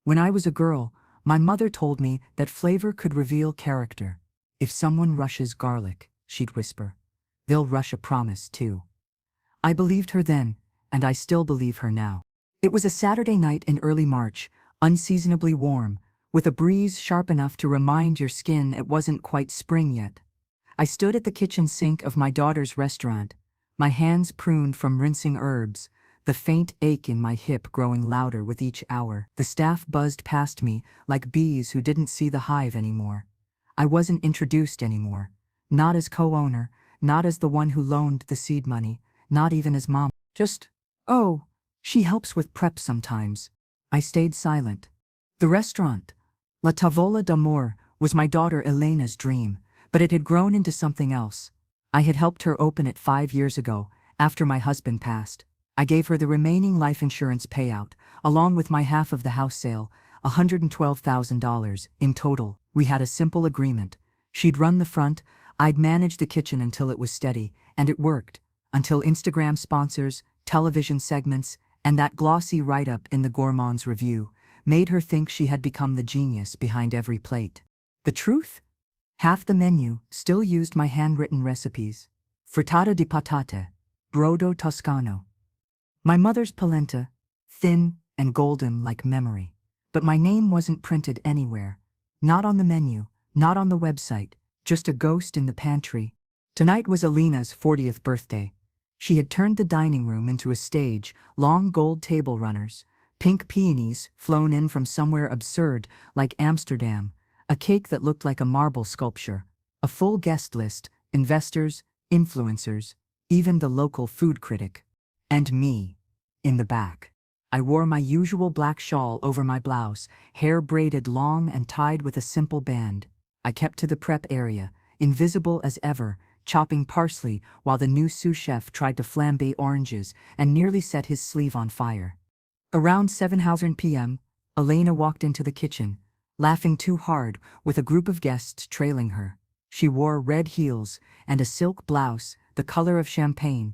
When I was a girl, my mother told me that flavor could reveal character. If someone rushes garlic, she'd whisper, they'll rush a promise too. I believed her then, and I still believe her now. It was a Saturday night in early March, unseasonably warm, with a breeze sharp enough to remind your skin it wasn't quite spring yet. I stood at the kitchen sink of my daughter's restaurant, my hands pruned from rinsing herbs, the faint ache in my hip growing louder with each hour. The staff buzzed past me like bees who didn't see the hive anymore. I wasn't introduced anymore, not as co-owner, not as the one who loaned the seed money, not even as mom. Just, oh, she helps with prep sometimes. I stayed silent. The restaurant, La Tavola d'Amour, was my daughter Elena's dream, but it had grown into something else. I had helped her open it 5 years ago, after my husband passed. I gave her the remaining life insurance payout, along with my half of the house sale, $112,000 in total. We had a simple agreement. She'd run the front, I'd manage the kitchen until it was steady, and it worked, until Instagram sponsors, television segments, and that glossy write-up in the Gourmand's Review made her think she had become the genius behind every plate. The truth? Half the menu still used my handwritten recipes. Frittata di patate, brodo toscano. My mother's polenta, thin and golden like memory. But my name wasn't printed anywhere. Not on the menu, not on the website, just a ghost in the pantry. Tonight was Alina's 40th birthday. She had turned the dining room into a stage, long gold table runners, pink peonies flown in from somewhere absurd like Amsterdam, a cake that looked like a marble sculpture, a full guest list, investors, influencers, even the local food critic. And me, in the back. I wore my usual black shawl over my blouse, hair braided long and tied with a simple band. I kept to the prep area, invisible as ever, chopping parsley while the new sous chef tried to flambe oranges and nearly set his sleeve on fire. Around 7:00 p.m., Elena walked into the kitchen, laughing too hard, with a group of guests trailing her. She wore red heels and a silk blouse, the color of champagne.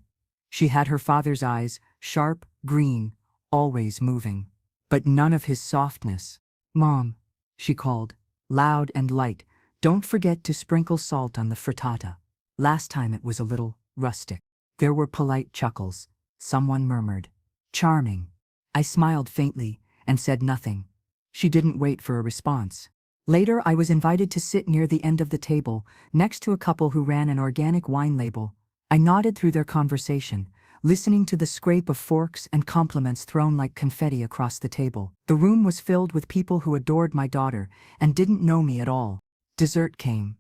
She had her father's eyes, sharp, green, always moving, but none of his softness. "Mom," she called, loud and light, "don't forget to sprinkle salt on the frittata. Last time it was a little rustic." There were polite chuckles. Someone murmured, "Charming." I smiled faintly and said nothing. She didn't wait for a response. Later, I was invited to sit near the end of the table, next to a couple who ran an organic wine label. I nodded through their conversation, listening to the scrape of forks and compliments thrown like confetti across the table. The room was filled with people who adored my daughter and didn't know me at all. Dessert came.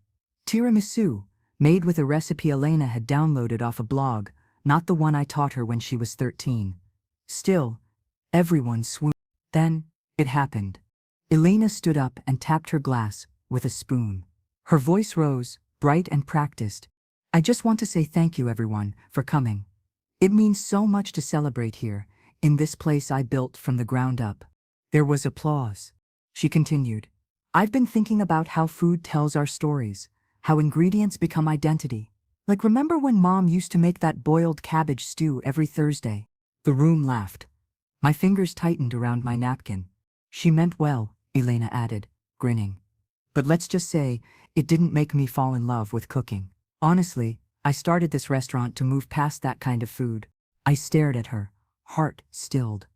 Tiramisu, made with a recipe Elena had downloaded off a blog, not the one I taught her when she was 13. Still, everyone swooned. Then, it happened. Elena stood up and tapped her glass with a spoon. Her voice rose, bright and practiced. "I just want to say thank you, everyone, for coming. It means so much to celebrate here, in this place I built from the ground up." There was applause. She continued, "I've been thinking about how food tells our stories, how ingredients become identity. Like, remember when Mom used to make that boiled cabbage stew every Thursday?" The room laughed. My fingers tightened around my napkin. "She meant well," Elena added, grinning. "But let's just say, it didn't make me fall in love with cooking. Honestly, I started this restaurant to move past that kind of food." I stared at her, heart stilled.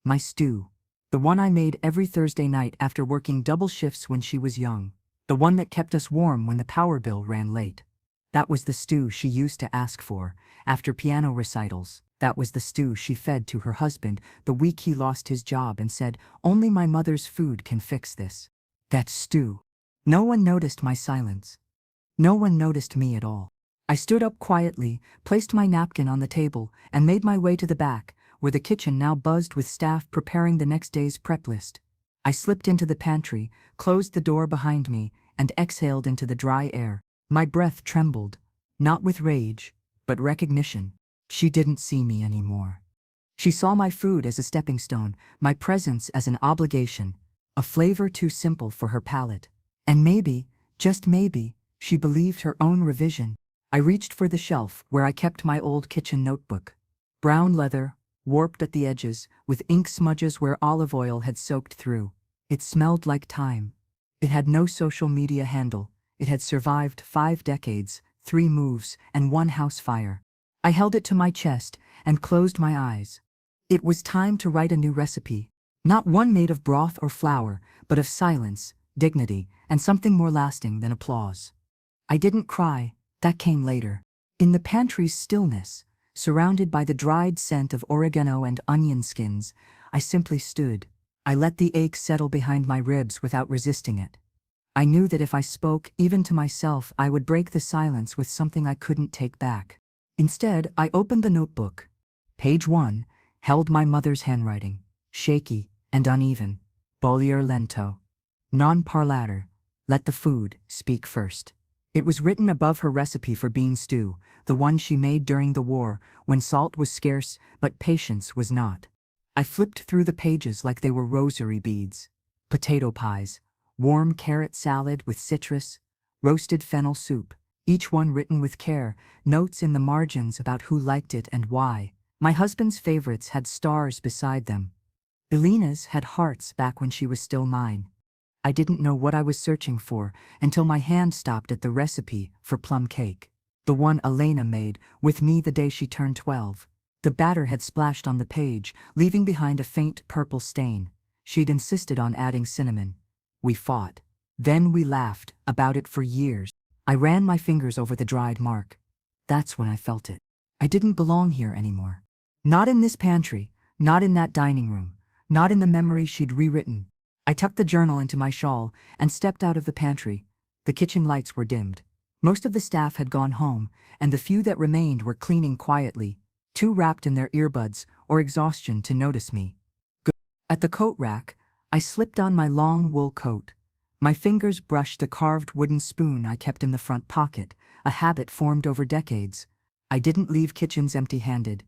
"My stew. The one I made every Thursday night after working double shifts when she was young. The one that kept us warm when the power bill ran late. That was the stew she used to ask for, after piano recitals. That was the stew she fed to her husband the week he lost his job and said, 'Only my mother's food can fix this.' That stew." No one noticed my silence. No one noticed me at all. I stood up quietly, placed my napkin on the table, and made my way to the back, where the kitchen now buzzed with staff preparing the next day's prep list. I slipped into the pantry, closed the door behind me, and exhaled into the dry air. My breath trembled, not with rage, but recognition. She didn't see me anymore. She saw my food as a stepping stone, my presence as an obligation, a flavor too simple for her palate. And maybe, just maybe, she believed her own revision. I reached for the shelf where I kept my old kitchen notebook. Brown leather, warped at the edges, with ink smudges where olive oil had soaked through. It smelled like time. It had no social media handle. It had survived 5 decades, 3 moves, and 1 house fire. I held it to my chest and closed my eyes. It was time to write a new recipe. Not one made of broth or flour, but of silence, dignity, and something more lasting than applause. I didn't cry, that came later. In the pantry's stillness, surrounded by the dried scent of oregano and onion skins, I simply stood. I let the ache settle behind my ribs without resisting it. I knew that if I spoke, even to myself, I would break the silence with something I couldn't take back. Instead, I opened the notebook. Page 1 held my mother's handwriting, shaky and uneven. Bollier lento. Non parlare. Let the food speak first. It was written above her recipe for bean stew, the one she made during the war, when salt was scarce but patience was not. I flipped through the pages like they were rosary beads. Potato pies, warm carrot salad with citrus, roasted fennel soup, each one written with care, notes in the margins about who liked it and why. My husband's favorites had stars beside them. Elena's had hearts back when she was still mine. I didn't know what I was searching for until my hand stopped at the recipe for plum cake. The one Elena made with me the day she turned 12. The batter had splashed on the page, leaving behind a faint purple stain. She'd insisted on adding cinnamon. We fought. Then we laughed about it for years. I ran my fingers over the dried mark. That's when I felt it. I didn't belong here anymore. Not in this pantry, not in that dining room, not in the memory she'd rewritten. I tucked the journal into my shawl and stepped out of the pantry. The kitchen lights were dimmed. Most of the staff had gone home, and the few that remained were cleaning quietly, too wrapped in their earbuds or exhaustion to notice me. At the coat rack, I slipped on my long wool coat. My fingers brushed the carved wooden spoon I kept in the front pocket, a habit formed over decades. I didn't leave kitchens empty-handed.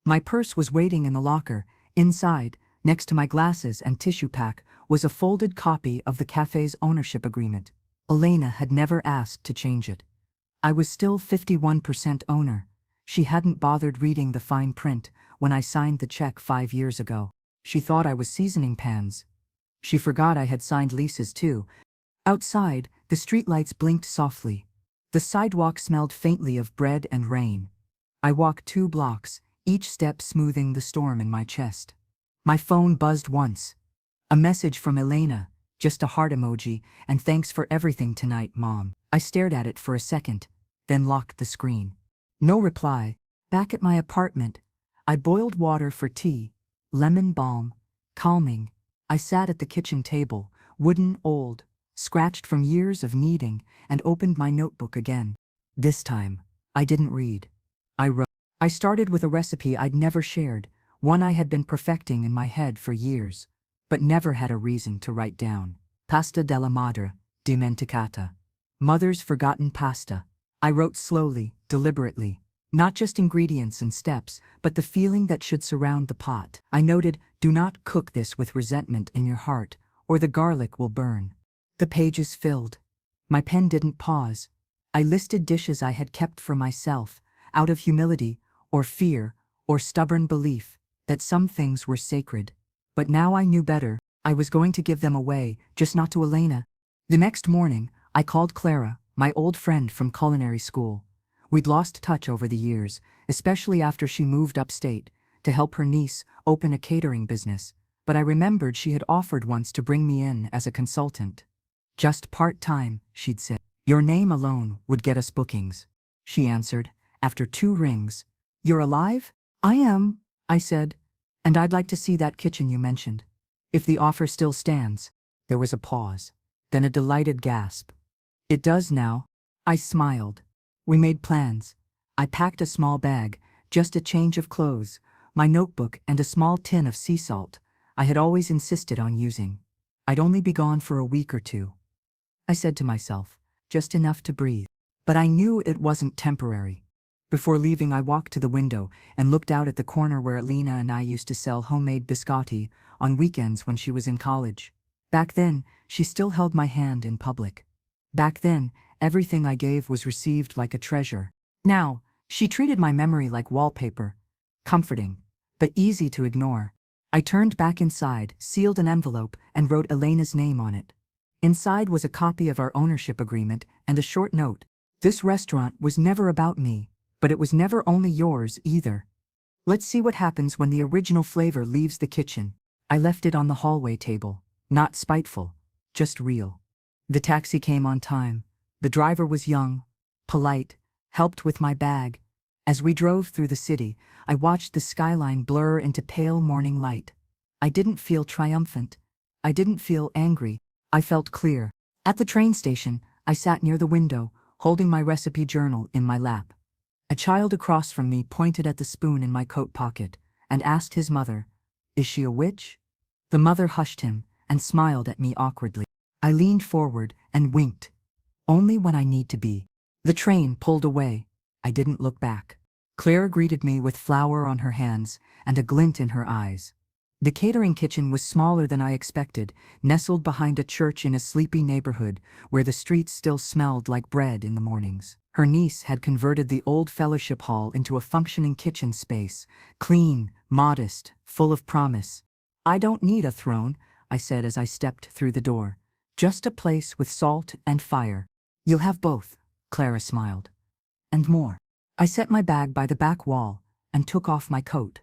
My purse was waiting in the locker. Inside, next to my glasses and tissue pack, was a folded copy of the cafe's ownership agreement. Elena had never asked to change it. I was still 51% owner. She hadn't bothered reading the fine print when I signed the check 5 years ago. She thought I was seasoning pans. She forgot I had signed leases too. Outside, the streetlights blinked softly. The sidewalk smelled faintly of bread and rain. I walked 2 blocks, each step smoothing the storm in my chest. My phone buzzed once. A message from Elena, just a heart emoji, and thanks for everything tonight, Mom. I stared at it for a second, then locked the screen. No reply. Back at my apartment, I boiled water for tea, lemon balm, calming. I sat at the kitchen table, wooden, old, scratched from years of kneading, and opened my notebook again. This time, I didn't read. I wrote. I started with a recipe I'd never shared, one I had been perfecting in my head for years, but never had a reason to write down. Pasta della madre, dimenticata. Mother's forgotten pasta. I wrote slowly, deliberately. Not just ingredients and steps, but the feeling that should surround the pot. I noted, do not cook this with resentment in your heart, or the garlic will burn. The pages filled. My pen didn't pause. I listed dishes I had kept for myself, out of humility, or fear, or stubborn belief, that some things were sacred. But now I knew better. I was going to give them away, just not to Elena. The next morning, I called Clara, my old friend from culinary school. We'd lost touch over the years, especially after she moved upstate, to help her niece open a catering business, but I remembered she had offered once to bring me in as a consultant. Just part-time, she'd said. Your name alone would get us bookings, she answered, after 2 rings. You're alive? I am, I said, and I'd like to see that kitchen you mentioned. If the offer still stands. There was a pause, then a delighted gasp. It does now. I smiled. We made plans. I packed a small bag, just a change of clothes, my notebook and a small tin of sea salt I had always insisted on using. I'd only be gone for a week or 2. I said to myself, just enough to breathe. But I knew it wasn't temporary. Before leaving, I walked to the window and looked out at the corner where Elena and I used to sell homemade biscotti on weekends when she was in college. Back then, she still held my hand in public. Back then, everything I gave was received like a treasure. Now, she treated my memory like wallpaper, comforting, but easy to ignore. I turned back inside, sealed an envelope, and wrote Elena's name on it. Inside was a copy of our ownership agreement and a short note. This restaurant was never about me, but it was never only yours either. Let's see what happens when the original flavor leaves the kitchen. I left it on the hallway table, not spiteful, just real. The taxi came on time. The driver was young, polite, helped with my bag. As we drove through the city, I watched the skyline blur into pale morning light. I didn't feel triumphant. I didn't feel angry. I felt clear. At the train station, I sat near the window, holding my recipe journal in my lap. A child across from me pointed at the spoon in my coat pocket and asked his mother, "Is she a witch?" The mother hushed him and smiled at me awkwardly. I leaned forward and winked. Only when I need to be. The train pulled away. I didn't look back. Clara greeted me with flour on her hands and a glint in her eyes. The catering kitchen was smaller than I expected, nestled behind a church in a sleepy neighborhood where the streets still smelled like bread in the mornings. Her niece had converted the old fellowship hall into a functioning kitchen space, clean, modest, full of promise. "I don't need a throne," I said as I stepped through the door. "Just a place with salt and fire." "You'll have both," Clara smiled. "And more." I set my bag by the back wall and took off my coat.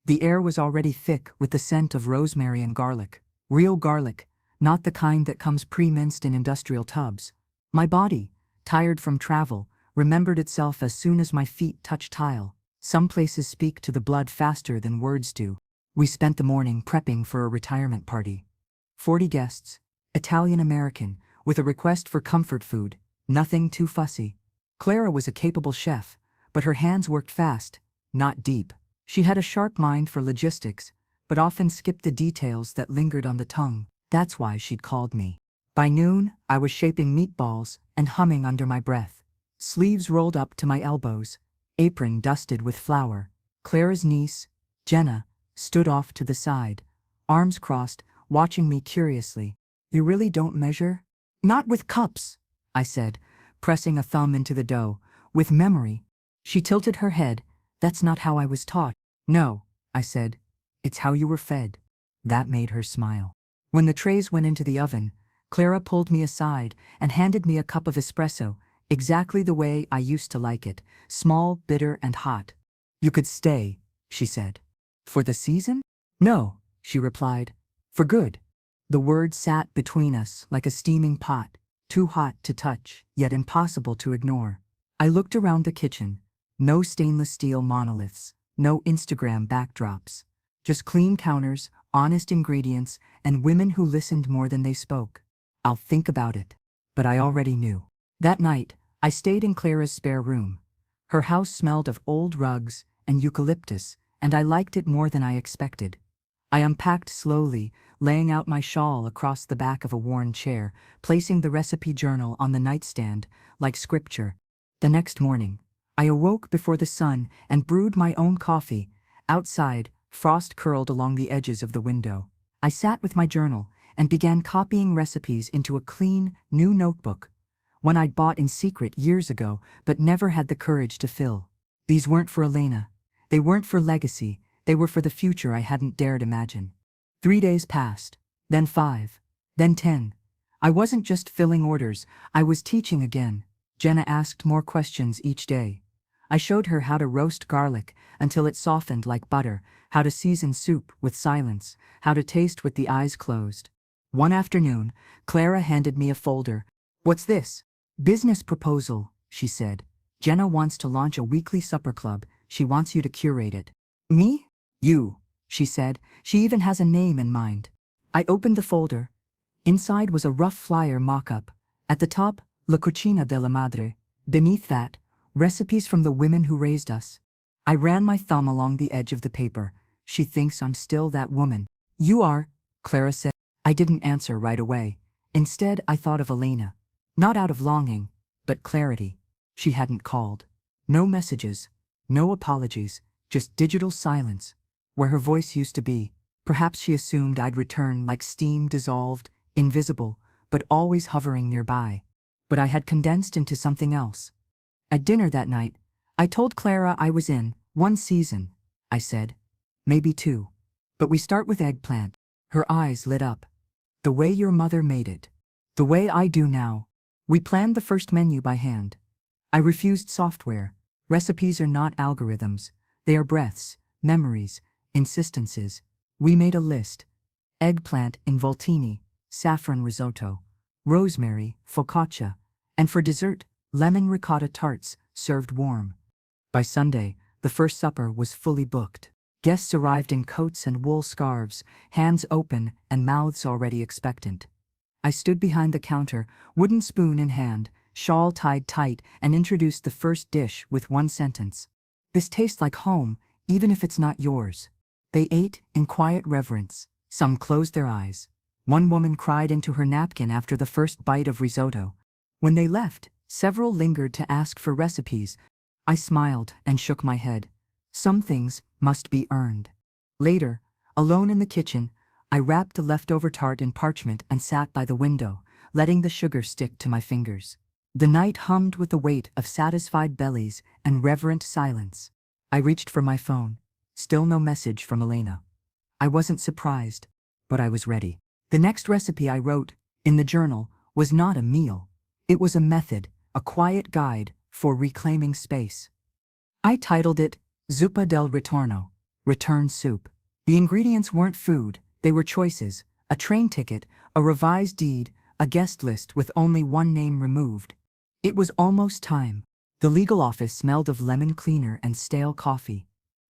The air was already thick with the scent of rosemary and garlic. Real garlic, not the kind that comes pre-minced in industrial tubs. My body, tired from travel, remembered itself as soon as my feet touched tile. Some places speak to the blood faster than words do. We spent the morning prepping for a retirement party. 40 guests, Italian-American, with a request for comfort food, nothing too fussy. Clara was a capable chef, but her hands worked fast, not deep. She had a sharp mind for logistics, but often skipped the details that lingered on the tongue. That's why she'd called me. By noon, I was shaping meatballs and humming under my breath. Sleeves rolled up to my elbows, apron dusted with flour. Clara's niece, Jenna, stood off to the side, arms crossed, watching me curiously. "You really don't measure?" "Not with cups," I said, pressing a thumb into the dough. "With memory." She tilted her head. "That's not how I was taught." "No," I said. "It's how you were fed." That made her smile. When the trays went into the oven, Clara pulled me aside and handed me a cup of espresso, exactly the way I used to like it, small, bitter, and hot. "You could stay," she said. "For the season?" "No," she replied. "For good." The word sat between us like a steaming pot, too hot to touch, yet impossible to ignore. I looked around the kitchen. No stainless steel monoliths, no Instagram backdrops. Just clean counters, honest ingredients, and women who listened more than they spoke. "I'll think about it." But I already knew. That night, I stayed in Clara's spare room. Her house smelled of old rugs and eucalyptus, and I liked it more than I expected. I unpacked slowly, laying out my shawl across the back of a worn chair, placing the recipe journal on the nightstand, like scripture. The next morning, I awoke before the sun and brewed my own coffee. Outside, frost curled along the edges of the window. I sat with my journal and began copying recipes into a clean, new notebook, one I'd bought in secret years ago but never had the courage to fill. These weren't for Elena. They weren't for legacy. They were for the future I hadn't dared imagine. 3 days passed, then 5, then 10. I wasn't just filling orders, I was teaching again. Jenna asked more questions each day. I showed her how to roast garlic until it softened like butter, how to season soup with silence, how to taste with the eyes closed. One afternoon, Clara handed me a folder. "What's this?" "Business proposal," she said. "Jenna wants to launch a weekly supper club. She wants you to curate it." "Me?" "You," she said. "She even has a name in mind." I opened the folder. Inside was a rough flyer mock-up. At the top, La Cucina della Madre. Beneath that, recipes from the women who raised us. I ran my thumb along the edge of the paper. "She thinks I'm still that woman." "You are," Clara said. I didn't answer right away. Instead, I thought of Elena. Not out of longing, but clarity. She hadn't called. No messages, no apologies, just digital silence, where her voice used to be. Perhaps she assumed I'd return like steam dissolved, invisible, but always hovering nearby. But I had condensed into something else. At dinner that night, I told Clara I was in 1 season, I said. Maybe 2. But we start with eggplant. Her eyes lit up. The way your mother made it. The way I do now. We planned the first menu by hand. I refused software. Recipes are not algorithms. They are breaths, memories, insistences. We made a list. Eggplant in voltini, saffron risotto, rosemary, focaccia, and for dessert, lemon ricotta tarts, served warm. By Sunday, the first supper was fully booked. Guests arrived in coats and wool scarves, hands open and mouths already expectant. I stood behind the counter, wooden spoon in hand, shawl tied tight, and introduced the first dish with one sentence. This tastes like home, even if it's not yours. They ate in quiet reverence. Some closed their eyes. One woman cried into her napkin after the first bite of risotto. When they left, several lingered to ask for recipes. I smiled and shook my head. Some things must be earned. Later, alone in the kitchen, I wrapped a leftover tart in parchment and sat by the window, letting the sugar stick to my fingers. The night hummed with the weight of satisfied bellies and reverent silence. I reached for my phone. Still no message from Elena. I wasn't surprised, but I was ready. The next recipe I wrote, in the journal, was not a meal. It was a method, a quiet guide for reclaiming space. I titled it Zuppa del Ritorno, Return Soup. The ingredients weren't food, they were choices, a train ticket, a revised deed, a guest list with only one name removed. It was almost time. The legal office smelled of lemon cleaner and stale coffee.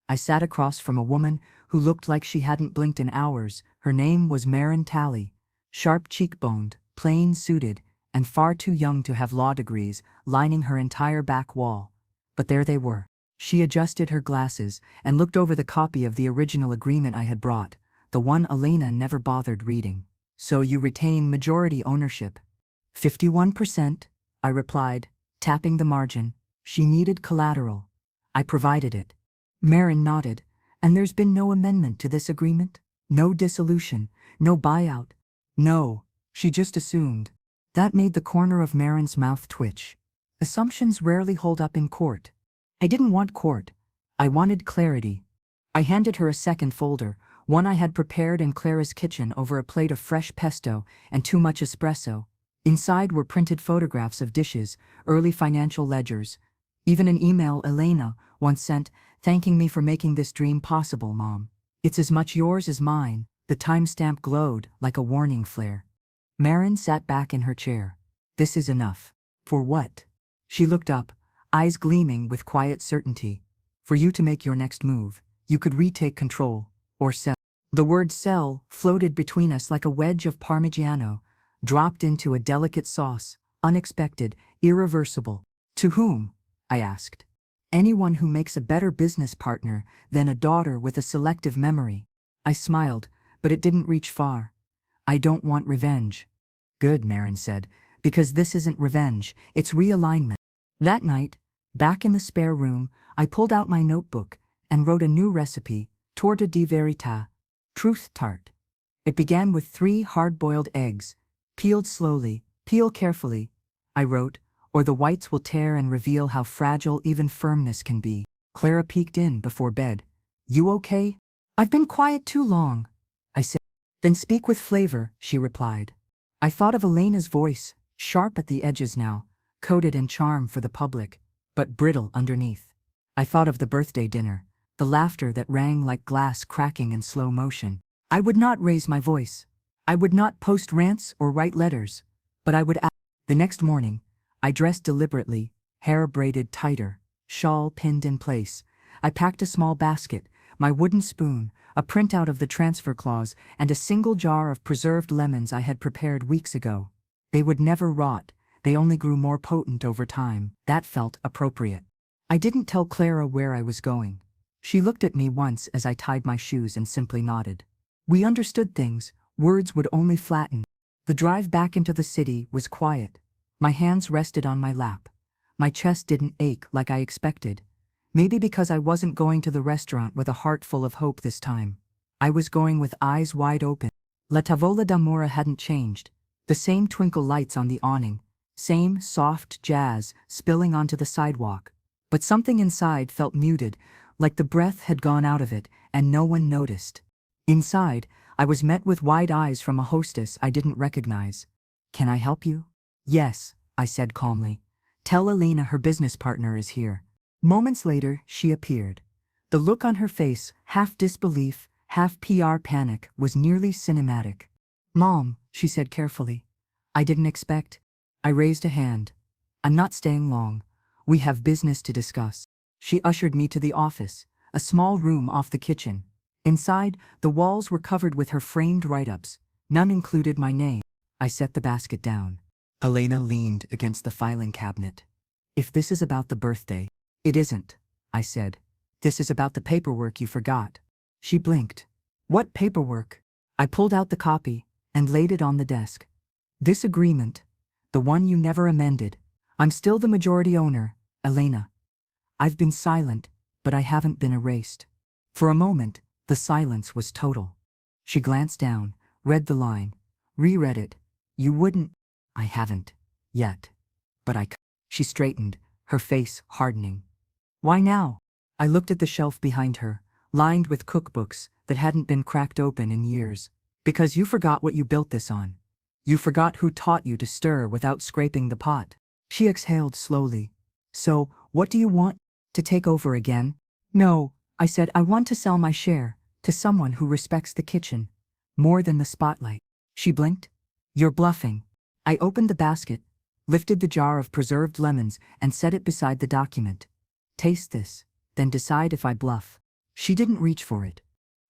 I sat across from a woman who looked like she hadn't blinked in hours. Her name was Marin Talley, sharp cheekboned, plain suited, and far too young to have law degrees lining her entire back wall. But there they were. She adjusted her glasses and looked over the copy of the original agreement I had brought, the one Elena never bothered reading. So you retain majority ownership. 51%, I replied, tapping the margin. She needed collateral. I provided it. Marin nodded. And there's been no amendment to this agreement? No dissolution, no buyout? No, she just assumed. That made the corner of Marin's mouth twitch. Assumptions rarely hold up in court. I didn't want court. I wanted clarity. I handed her a second folder, one I had prepared in Clara's kitchen over a plate of fresh pesto and too much espresso. Inside were printed photographs of dishes, early financial ledgers, even an email Elena once sent, thanking me for making this dream possible, Mom. It's as much yours as mine. The timestamp glowed like a warning flare. Marin sat back in her chair. This is enough. For what? She looked up, eyes gleaming with quiet certainty. For you to make your next move, you could retake control, or sell. The word sell floated between us like a wedge of Parmigiano, dropped into a delicate sauce, unexpected, irreversible. To whom? I asked. Anyone who makes a better business partner than a daughter with a selective memory. I smiled, but it didn't reach far. I don't want revenge. Good, Marin said, because this isn't revenge, it's realignment. That night, back in the spare room, I pulled out my notebook and wrote a new recipe, torta di verità, truth tart. It began with 3 hard-boiled eggs, peeled slowly, peel carefully, I wrote, or the whites will tear and reveal how fragile even firmness can be. Clara peeked in before bed. You okay? I've been quiet too long, I said. Then speak with flavor, she replied. I thought of Elena's voice, sharp at the edges now, coated in charm for the public, but brittle underneath. I thought of the birthday dinner, the laughter that rang like glass cracking in slow motion. I would not raise my voice. I would not post rants or write letters, but I would act. The next morning, I dressed deliberately, hair braided tighter, shawl pinned in place. I packed a small basket, my wooden spoon, a printout of the transfer clause, and a single jar of preserved lemons I had prepared weeks ago. They would never rot, they only grew more potent over time. That felt appropriate. I didn't tell Clara where I was going. She looked at me once as I tied my shoes and simply nodded. We understood things, words would only flatten. The drive back into the city was quiet. My hands rested on my lap. My chest didn't ache like I expected. Maybe because I wasn't going to the restaurant with a heart full of hope this time. I was going with eyes wide open. La Tavola d'Amore hadn't changed. The same twinkle lights on the awning, same soft jazz spilling onto the sidewalk. But something inside felt muted, like the breath had gone out of it and no one noticed. Inside, I was met with wide eyes from a hostess I didn't recognize. "Can I help you?" "Yes," I said calmly. "Tell Elena her business partner is here." Moments later, she appeared. The look on her face, half disbelief, half PR panic, was nearly cinematic. "Mom," she said carefully. "I didn't expect." I raised a hand. "I'm not staying long. We have business to discuss." She ushered me to the office, a small room off the kitchen. Inside, the walls were covered with her framed write-ups. None included my name. I set the basket down. Elena leaned against the filing cabinet. "If this is about the birthday—" "It isn't," I said. "This is about the paperwork you forgot." She blinked. "What paperwork?" I pulled out the copy and laid it on the desk. "This agreement, the one you never amended. I'm still the majority owner, Elena. I've been silent, but I haven't been erased." For a moment, the silence was total. She glanced down, read the line, reread it. "You wouldn't—" "I haven't. Yet. But I c—" She straightened, her face hardening. "Why now?" I looked at the shelf behind her, lined with cookbooks that hadn't been cracked open in years. "Because you forgot what you built this on. You forgot who taught you to stir without scraping the pot." She exhaled slowly. "So, what do you want? To take over again?" "No," I said. "I want to sell my share to someone who respects the kitchen more than the spotlight." She blinked. "You're bluffing." I opened the basket, lifted the jar of preserved lemons, and set it beside the document. "Taste this, then decide if I bluff." She didn't reach for it.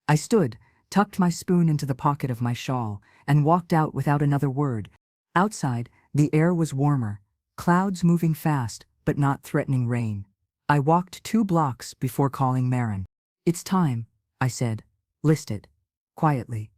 I stood, tucked my spoon into the pocket of my shawl, and walked out without another word. Outside, the air was warmer, clouds moving fast, but not threatening rain. I walked 2 blocks before calling Marin. "It's time," I said. "List it." Quietly.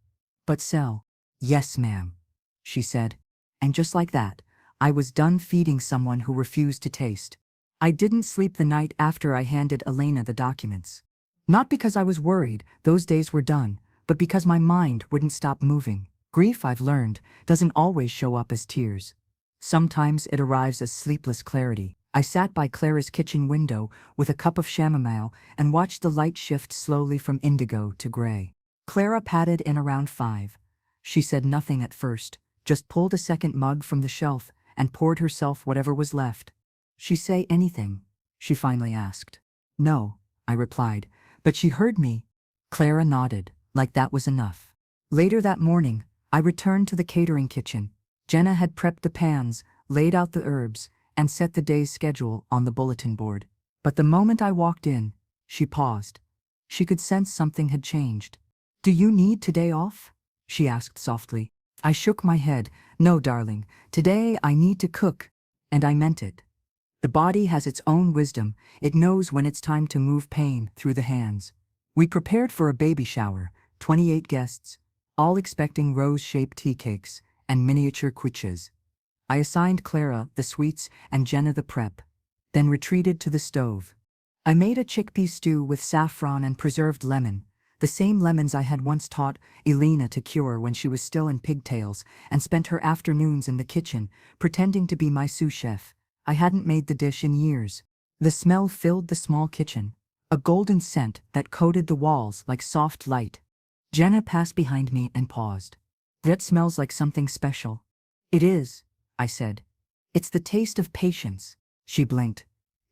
"But sell." "Yes, ma'am," she said. And just like that, I was done feeding someone who refused to taste. I didn't sleep the night after I handed Elena the documents. Not because I was worried, those days were done, but because my mind wouldn't stop moving. Grief, I've learned, doesn't always show up as tears. Sometimes it arrives as sleepless clarity. I sat by Clara's kitchen window with a cup of chamomile and watched the light shift slowly from indigo to gray. Clara padded in around 5. She said nothing at first, just pulled a second mug from the shelf and poured herself whatever was left. "She say anything?" she finally asked. "No," I replied, "but she heard me." Clara nodded, like that was enough. Later that morning, I returned to the catering kitchen. Jenna had prepped the pans, laid out the herbs, and set the day's schedule on the bulletin board. But the moment I walked in, she paused. She could sense something had changed. "Do you need today off?" she asked softly. I shook my head. "No, darling, today I need to cook." And I meant it. The body has its own wisdom. It knows when it's time to move pain through the hands. We prepared for a baby shower, 28 guests, all expecting rose-shaped tea cakes and miniature quiches. I assigned Clara the sweets and Jenna the prep, then retreated to the stove. I made a chickpea stew with saffron and preserved lemon, the same lemons I had once taught Elena to cure when she was still in pigtails, and spent her afternoons in the kitchen, pretending to be my sous chef. I hadn't made the dish in years. The smell filled the small kitchen, a golden scent that coated the walls like soft light. Jenna passed behind me and paused. "That smells like something special." "It is," I said. "It's the taste of patience." She blinked.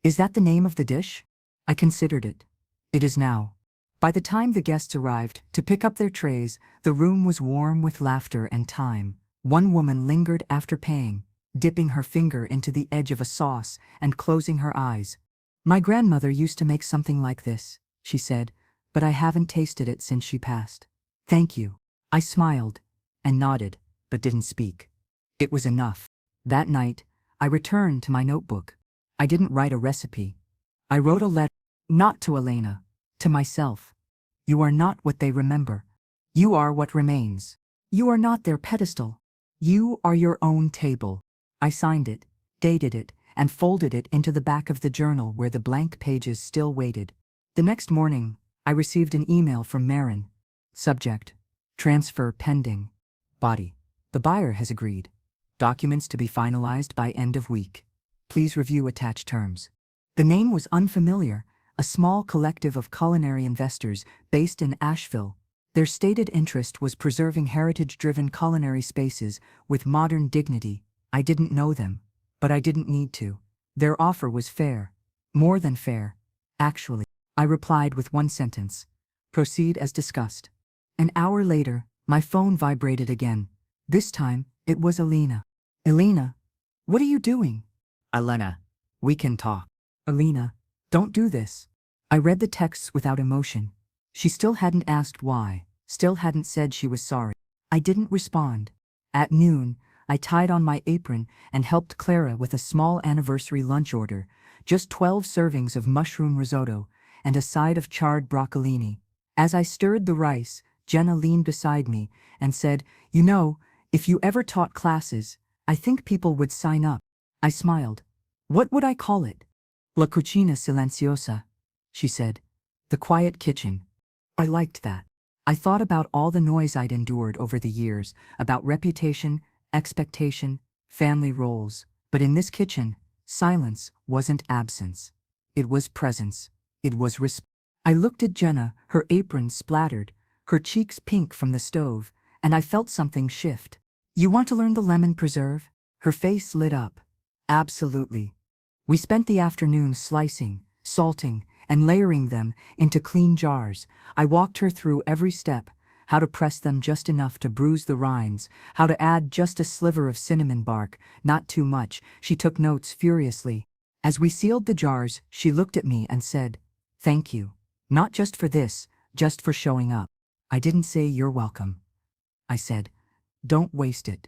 "Is that the name of the dish?" I considered it. It is now. By the time the guests arrived to pick up their trays, the room was warm with laughter and time. One woman lingered after paying, dipping her finger into the edge of a sauce and closing her eyes. "My grandmother used to make something like this," she said, "but I haven't tasted it since she passed." "Thank you." I smiled and nodded, but didn't speak. It was enough. That night, I returned to my notebook. I didn't write a recipe. I wrote a letter, not to Elena, to myself. "You are not what they remember. You are what remains. You are not their pedestal. You are your own table." I signed it, dated it, and folded it into the back of the journal where the blank pages still waited. The next morning, I received an email from Marin. Subject: transfer pending. Body: the buyer has agreed. Documents to be finalized by end of week. Please review attached terms. The name was unfamiliar, a small collective of culinary investors based in Asheville. Their stated interest was preserving heritage-driven culinary spaces with modern dignity. I didn't know them, but I didn't need to. Their offer was fair. More than fair, actually. I replied with one sentence. Proceed as discussed. An hour later, my phone vibrated again. This time, it was Alina. Elena, what are you doing? Elena, we can talk. Alina, don't do this. I read the texts without emotion. She still hadn't asked why, still hadn't said she was sorry. I didn't respond. At noon, I tied on my apron and helped Clara with a small anniversary lunch order, just 12 servings of mushroom risotto and a side of charred broccolini. As I stirred the rice, Jenna leaned beside me and said, "You know, if you ever taught classes, I think people would sign up." I smiled. "What would I call it?" "La cucina silenciosa," she said. "The quiet kitchen." I liked that. I thought about all the noise I'd endured over the years, about reputation, expectation, family roles. But in this kitchen, silence wasn't absence. It was presence. It was respect. I looked at Jenna, her apron splattered, her cheeks pink from the stove, and I felt something shift. "You want to learn the lemon preserve?" Her face lit up. "Absolutely." We spent the afternoon slicing, salting, and layering them into clean jars. I walked her through every step, how to press them just enough to bruise the rinds, how to add just a sliver of cinnamon bark, not too much. She took notes furiously. As we sealed the jars, she looked at me and said, "Thank you. Not just for this, just for showing up." I didn't say "You're welcome." I said, "Don't waste it."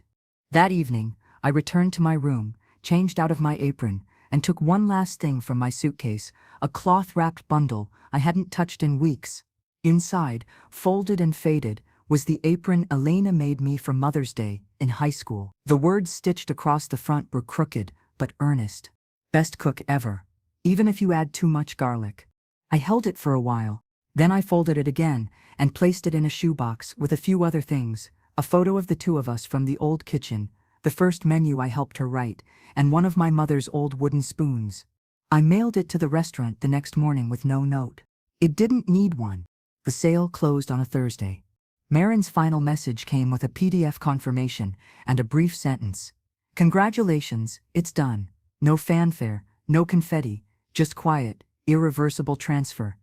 That evening, I returned to my room, changed out of my apron, and took one last thing from my suitcase, a cloth-wrapped bundle I hadn't touched in weeks. Inside, folded and faded, was the apron Elena made me for Mother's Day in high school. The words stitched across the front were crooked, but earnest. "Best cook ever, even if you add too much garlic." I held it for a while. Then I folded it again and placed it in a shoebox with a few other things, a photo of the two of us from the old kitchen, the first menu I helped her write, and one of my mother's old wooden spoons. I mailed it to the restaurant the next morning with no note. It didn't need one. The sale closed on a Thursday. Marin's final message came with a PDF confirmation and a brief sentence. "Congratulations, it's done. No fanfare, no confetti, just quiet, irreversible transfer."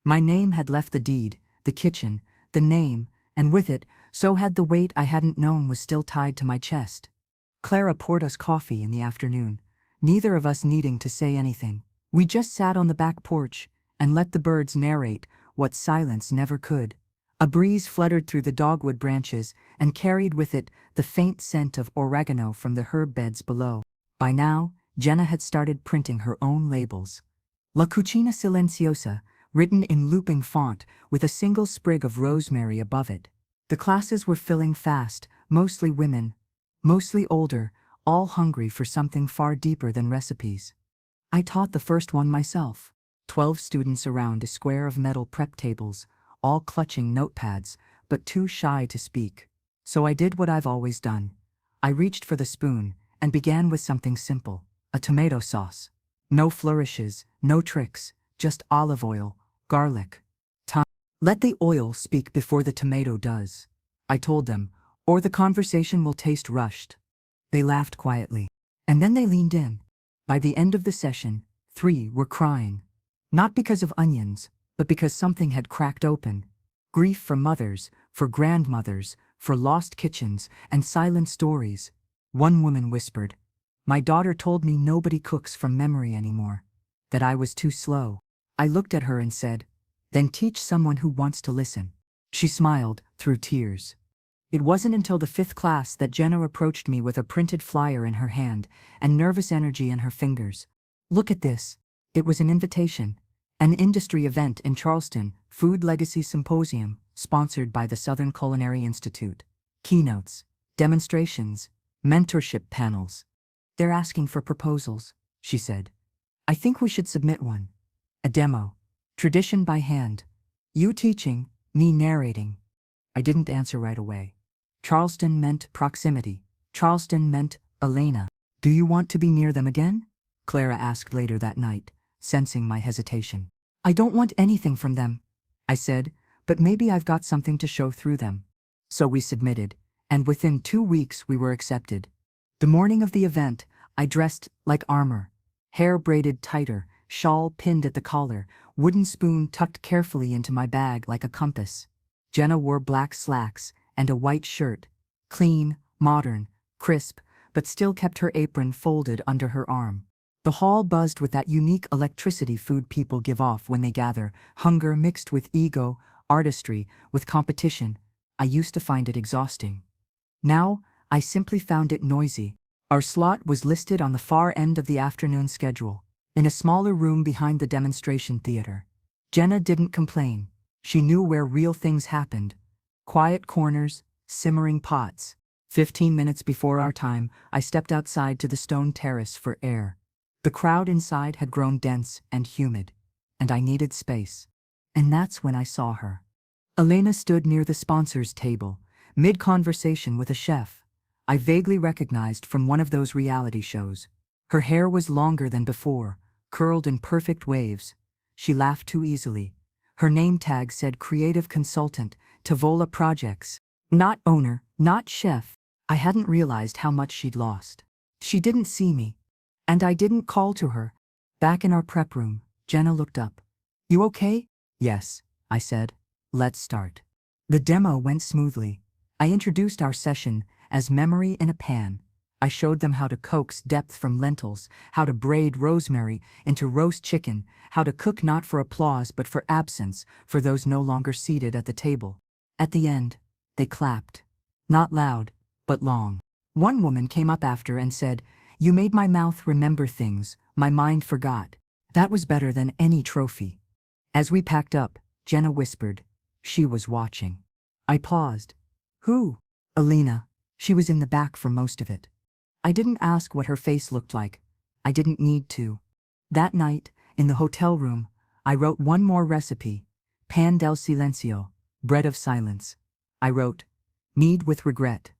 My name had left the deed, the kitchen, the name, and with it, so had the weight I hadn't known was still tied to my chest. Clara poured us coffee in the afternoon, neither of us needing to say anything. We just sat on the back porch and let the birds narrate what silence never could. A breeze fluttered through the dogwood branches and carried with it the faint scent of oregano from the herb beds below. By now, Jenna had started printing her own labels. "La cucina silenciosa," written in looping font with a single sprig of rosemary above it. The classes were filling fast, mostly women, mostly older, all hungry for something far deeper than recipes. I taught the first one myself. 12 students around a square of metal prep tables, all clutching notepads, but too shy to speak. So I did what I've always done. I reached for the spoon and began with something simple, a tomato sauce. No flourishes, no tricks, just olive oil, garlic, thyme. "Let the oil speak before the tomato does," I told them, "or the conversation will taste rushed." They laughed quietly. And then they leaned in. By the end of the session, 3 were crying. Not because of onions, but because something had cracked open. Grief for mothers, for grandmothers, for lost kitchens, and silent stories. One woman whispered, "My daughter told me nobody cooks from memory anymore, that I was too slow." I looked at her and said, "Then teach someone who wants to listen." She smiled, through tears. It wasn't until the 5th class that Jenna approached me with a printed flyer in her hand and nervous energy in her fingers. "Look at this." It was an invitation. An industry event in Charleston, Food Legacy Symposium, sponsored by the Southern Culinary Institute. Keynotes, demonstrations, mentorship panels. "They're asking for proposals," she said. "I think we should submit one. A demo. Tradition by hand. You teaching, me narrating." I didn't answer right away. Charleston meant proximity. Charleston meant Elena. "Do you want to be near them again?" Clara asked later that night, sensing my hesitation. "I don't want anything from them," I said, but maybe I've got something to show through them. So we submitted, and within 2 weeks we were accepted. The morning of the event, I dressed like armor. Hair braided tighter, shawl pinned at the collar, wooden spoon tucked carefully into my bag like a compass. Jenna wore black slacks and a white shirt. Clean, modern, crisp, but still kept her apron folded under her arm. The hall buzzed with that unique electricity food people give off when they gather, hunger mixed with ego, artistry with competition. I used to find it exhausting. Now, I simply found it noisy. Our slot was listed on the far end of the afternoon schedule, in a smaller room behind the demonstration theater. Jenna didn't complain. She knew where real things happened. Quiet corners, simmering pots. 15 minutes before our time, I stepped outside to the stone terrace for air. The crowd inside had grown dense and humid, and I needed space. And that's when I saw her. Elena stood near the sponsors' table, mid-conversation with a chef I vaguely recognized from one of those reality shows. Her hair was longer than before, curled in perfect waves. She laughed too easily. Her name tag said creative consultant, Tavola Projects. Not owner, not chef. I hadn't realized how much she'd lost. She didn't see me, and I didn't call to her. Back in our prep room, Jenna looked up. "You okay?" "Yes," I said. "Let's start." The demo went smoothly. I introduced our session as memory in a pan. I showed them how to coax depth from lentils, how to braid rosemary into roast chicken, how to cook not for applause but for absence, for those no longer seated at the table. At the end, they clapped. Not loud, but long. One woman came up after and said, "You made my mouth remember things my mind forgot." That was better than any trophy. As we packed up, Jenna whispered. She was watching. I paused. "Who?" "Elena." She was in the back for most of it. I didn't ask what her face looked like. I didn't need to. That night, in the hotel room, I wrote one more recipe. Pan del silencio, bread of silence. I wrote, knead with regret.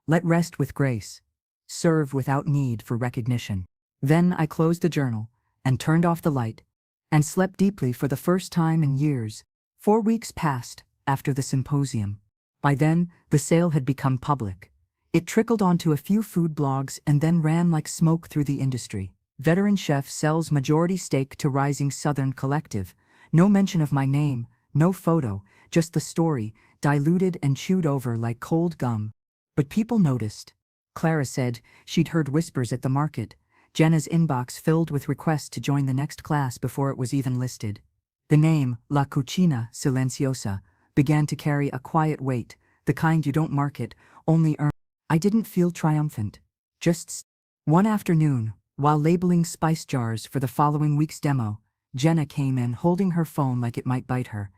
Let rest with grace. Serve without need for recognition. Then I closed the journal and turned off the light and slept deeply for the first time in years. 4 weeks passed after the symposium. By then, the sale had become public. It trickled onto a few food blogs and then ran like smoke through the industry. Veteran chef sells majority stake to rising Southern collective. No mention of my name, no photo, just the story, diluted and chewed over like cold gum. But people noticed. Clara said she'd heard whispers at the market. Jenna's inbox filled with requests to join the next class before it was even listed. The name, La Cucina Silenciosa, began to carry a quiet weight, the kind you don't market, only earn. I didn't feel triumphant. One afternoon, while labeling spice jars for the following week's demo, Jenna came in holding her phone like it might bite her.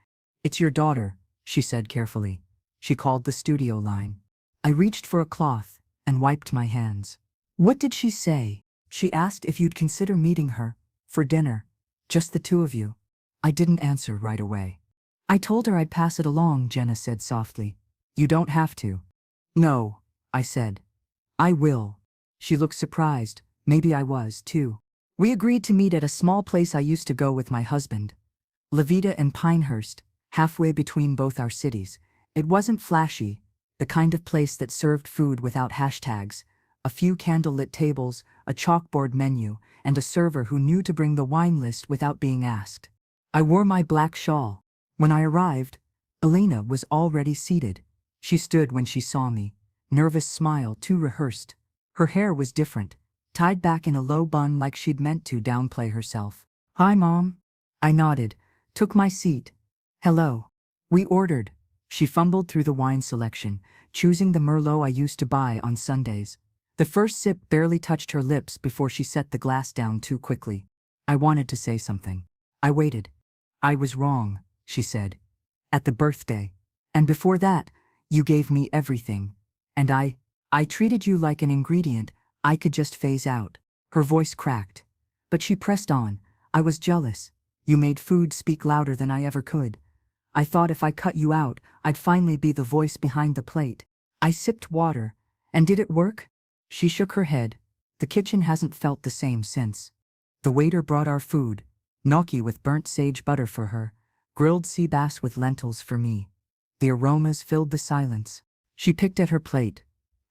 "It's your daughter," she said carefully. She called the studio line. I reached for a cloth and wiped my hands. "What did she say?" "She asked if you'd consider meeting her for dinner. Just the two of you." I didn't answer right away. "I told her I'd pass it along," Jenna said softly. "You don't have to." "No," I said. "I will." She looked surprised. Maybe I was, too. We agreed to meet at a small place I used to go with my husband. La Vida and Pinehurst, halfway between both our cities. It wasn't flashy, the kind of place that served food without hashtags. A few candlelit tables, a chalkboard menu, and a server who knew to bring the wine list without being asked. I wore my black shawl. When I arrived, Elena was already seated. She stood when she saw me. Nervous smile, too rehearsed. Her hair was different, tied back in a low bun like she'd meant to downplay herself. "Hi, Mom." I nodded, took my seat. "Hello." We ordered. She fumbled through the wine selection, choosing the Merlot I used to buy on Sundays. The first sip barely touched her lips before she set the glass down too quickly. I wanted to say something. I waited. "I was wrong," she said. "At the birthday. And before that, you gave me everything. And I treated you like an ingredient I could just phase out." Her voice cracked. But she pressed on. "I was jealous. You made food speak louder than I ever could. I thought if I cut you out, I'd finally be the voice behind the plate." I sipped water. "And did it work?" She shook her head. "The kitchen hasn't felt the same since." The waiter brought our food, gnocchi with burnt sage butter for her, grilled sea bass with lentils for me. The aromas filled the silence. She picked at her plate.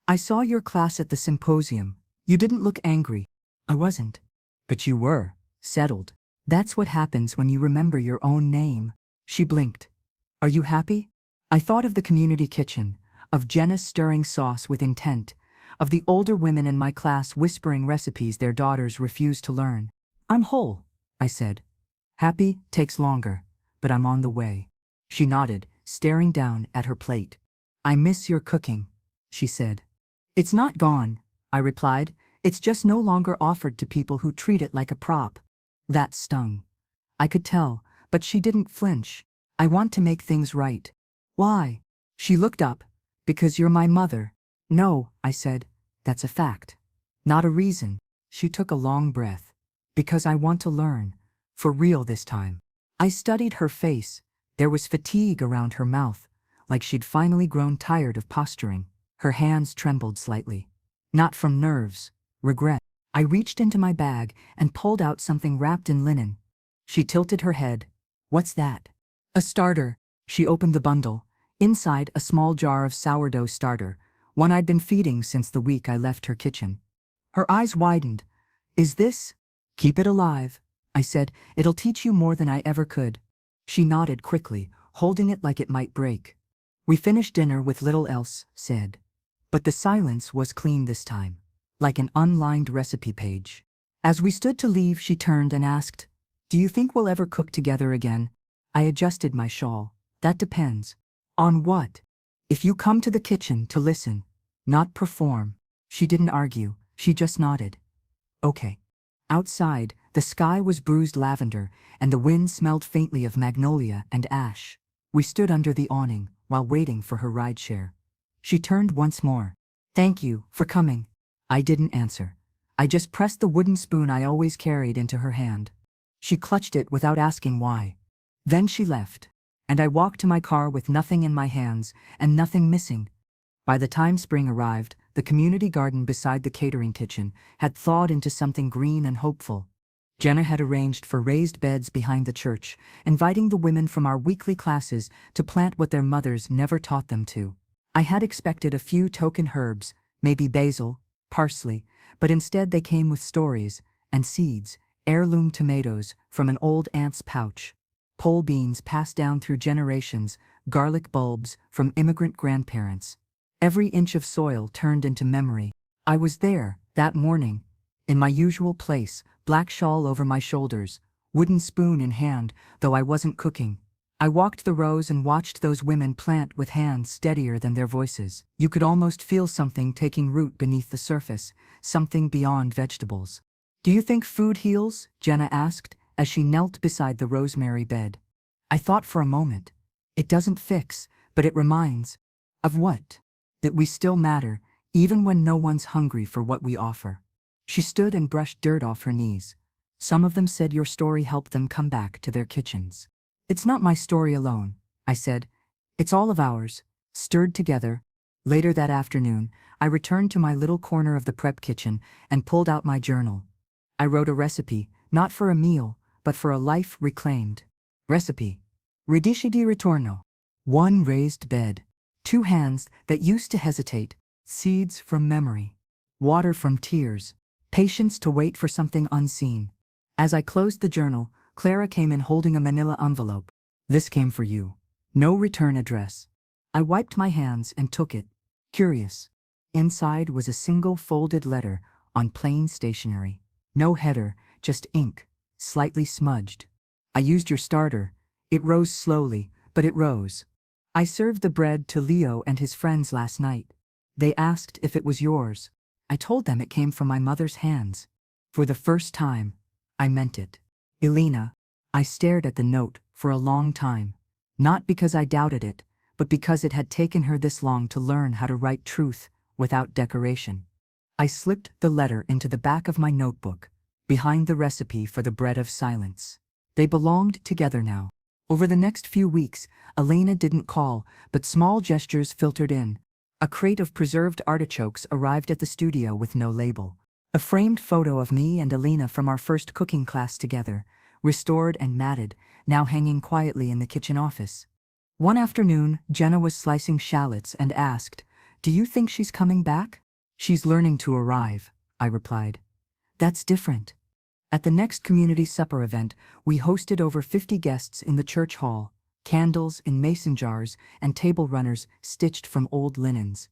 I saw your class at the symposium. You didn't look angry. I wasn't. But you were. Settled. That's what happens when you remember your own name. She blinked. Are you happy? I thought of the community kitchen, of Jenna stirring sauce with intent, of the older women in my class whispering recipes their daughters refused to learn. I'm whole, I said. Happy takes longer, but I'm on the way. She nodded, staring down at her plate. I miss your cooking, she said. It's not gone, I replied. It's just no longer offered to people who treat it like a prop. That stung. I could tell, but she didn't flinch. I want to make things right. Why? She looked up. Because you're my mother. No, I said. That's a fact. Not a reason. She took a long breath. Because I want to learn. For real this time. I studied her face. There was fatigue around her mouth, like she'd finally grown tired of posturing. Her hands trembled slightly. Not from nerves. Regret. I reached into my bag and pulled out something wrapped in linen. She tilted her head. What's that? A starter. She opened the bundle. Inside, a small jar of sourdough starter, one I'd been feeding since the week I left her kitchen. Her eyes widened. Is this? Keep it alive, I said. It'll teach you more than I ever could. She nodded quickly, holding it like it might break. We finished dinner with little else said. But the silence was clean this time, like an unlined recipe page. As we stood to leave, she turned and asked, Do you think we'll ever cook together again? I adjusted my shawl. That depends. On what? If you come to the kitchen to listen, not perform. She didn't argue, she just nodded. Okay. Outside, the sky was bruised lavender, and the wind smelled faintly of magnolia and ash. We stood under the awning, while waiting for her rideshare. She turned once more. Thank you for coming. I didn't answer. I just pressed the wooden spoon I always carried into her hand. She clutched it without asking why. Then she left, and I walked to my car with nothing in my hands and nothing missing. By the time spring arrived, the community garden beside the catering kitchen had thawed into something green and hopeful. Jenna had arranged for raised beds behind the church, inviting the women from our weekly classes to plant what their mothers never taught them to. I had expected a few token herbs, maybe basil, parsley, but instead they came with stories and seeds, heirloom tomatoes from an old aunt's pouch, pole beans passed down through generations, garlic bulbs from immigrant grandparents. Every inch of soil turned into memory. I was there, that morning, in my usual place, black shawl over my shoulders, wooden spoon in hand, though I wasn't cooking. I walked the rows and watched those women plant with hands steadier than their voices. You could almost feel something taking root beneath the surface, something beyond vegetables. Do you think food heals? Jenna asked, as she knelt beside the rosemary bed. I thought for a moment. It doesn't fix, but it reminds. Of what? That we still matter, even when no one's hungry for what we offer. She stood and brushed dirt off her knees. Some of them said your story helped them come back to their kitchens. It's not my story alone, I said. It's all of ours, stirred together. Later that afternoon, I returned to my little corner of the prep kitchen and pulled out my journal. I wrote a recipe, not for a meal, but for a life reclaimed. Recipe. Radici di ritorno. 1 raised bed. 2 hands that used to hesitate. Seeds from memory. Water from tears. Patience to wait for something unseen. As I closed the journal, Clara came in holding a manila envelope. This came for you. No return address. I wiped my hands and took it. Curious. Inside was a single folded letter on plain stationery. No header, just ink, slightly smudged. I used your starter. It rose slowly, but it rose. I served the bread to Leo and his friends last night. They asked if it was yours. I told them it came from my mother's hands. For the first time, I meant it. Elena. I stared at the note for a long time. Not because I doubted it, but because it had taken her this long to learn how to write truth without decoration. I slipped the letter into the back of my notebook, behind the recipe for the bread of silence. They belonged together now. Over the next few weeks, Elena didn't call, but small gestures filtered in. A crate of preserved artichokes arrived at the studio with no label. A framed photo of me and Elena from our first cooking class together, restored and matted, now hanging quietly in the kitchen office. One afternoon, Jenna was slicing shallots and asked, "Do you think she's coming back?" "She's learning to arrive," I replied. "That's different." At the next community supper event, we hosted over 50 guests in the church hall, candles in mason jars and table runners stitched from old linens.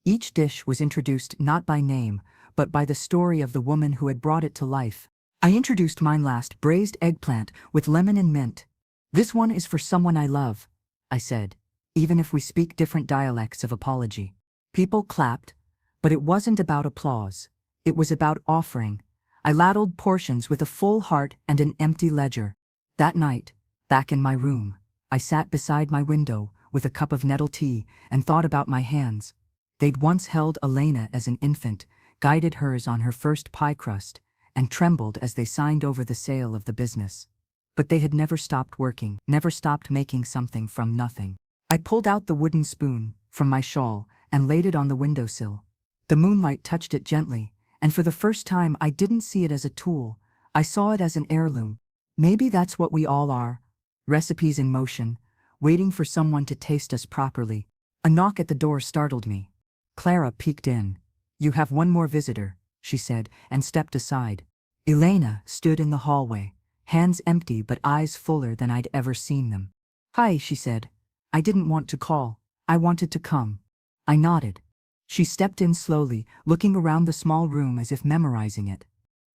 Each dish was introduced not by name, but by the story of the woman who had brought it to life. I introduced mine last, braised eggplant with lemon and mint. "This one is for someone I love," I said, "even if we speak different dialects of apology." People clapped, but it wasn't about applause. It was about offering. I ladled portions with a full heart and an empty ledger. That night, back in my room, I sat beside my window with a cup of nettle tea and thought about my hands. They'd once held Elena as an infant, guided hers on her first pie crust, and trembled as they signed over the sale of the business. But they had never stopped working, never stopped making something from nothing. I pulled out the wooden spoon from my shawl and laid it on the windowsill. The moonlight touched it gently, and for the first time I didn't see it as a tool. I saw it as an heirloom. Maybe that's what we all are. Recipes in motion, waiting for someone to taste us properly. A knock at the door startled me. Clara peeked in. "You have one more visitor," she said, and stepped aside. Elena stood in the hallway, hands empty but eyes fuller than I'd ever seen them. "Hi," she said. "I didn't want to call. I wanted to come." I nodded. She stepped in slowly, looking around the small room as if memorizing it.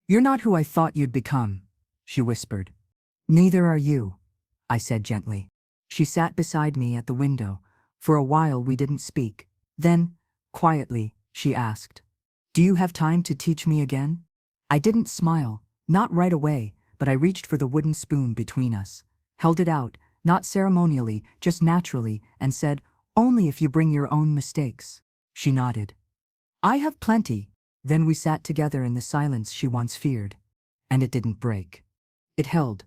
"You're not who I thought you'd become," she whispered. "Neither are you," I said gently. She sat beside me at the window. For a while we didn't speak. Then, quietly, she asked, "Do you have time to teach me again?" I didn't smile, not right away, but I reached for the wooden spoon between us, held it out, not ceremonially, just naturally, and said, "Only if you bring your own mistakes." She nodded. "I have plenty." Then we sat together in the silence she once feared. And it didn't break. It held.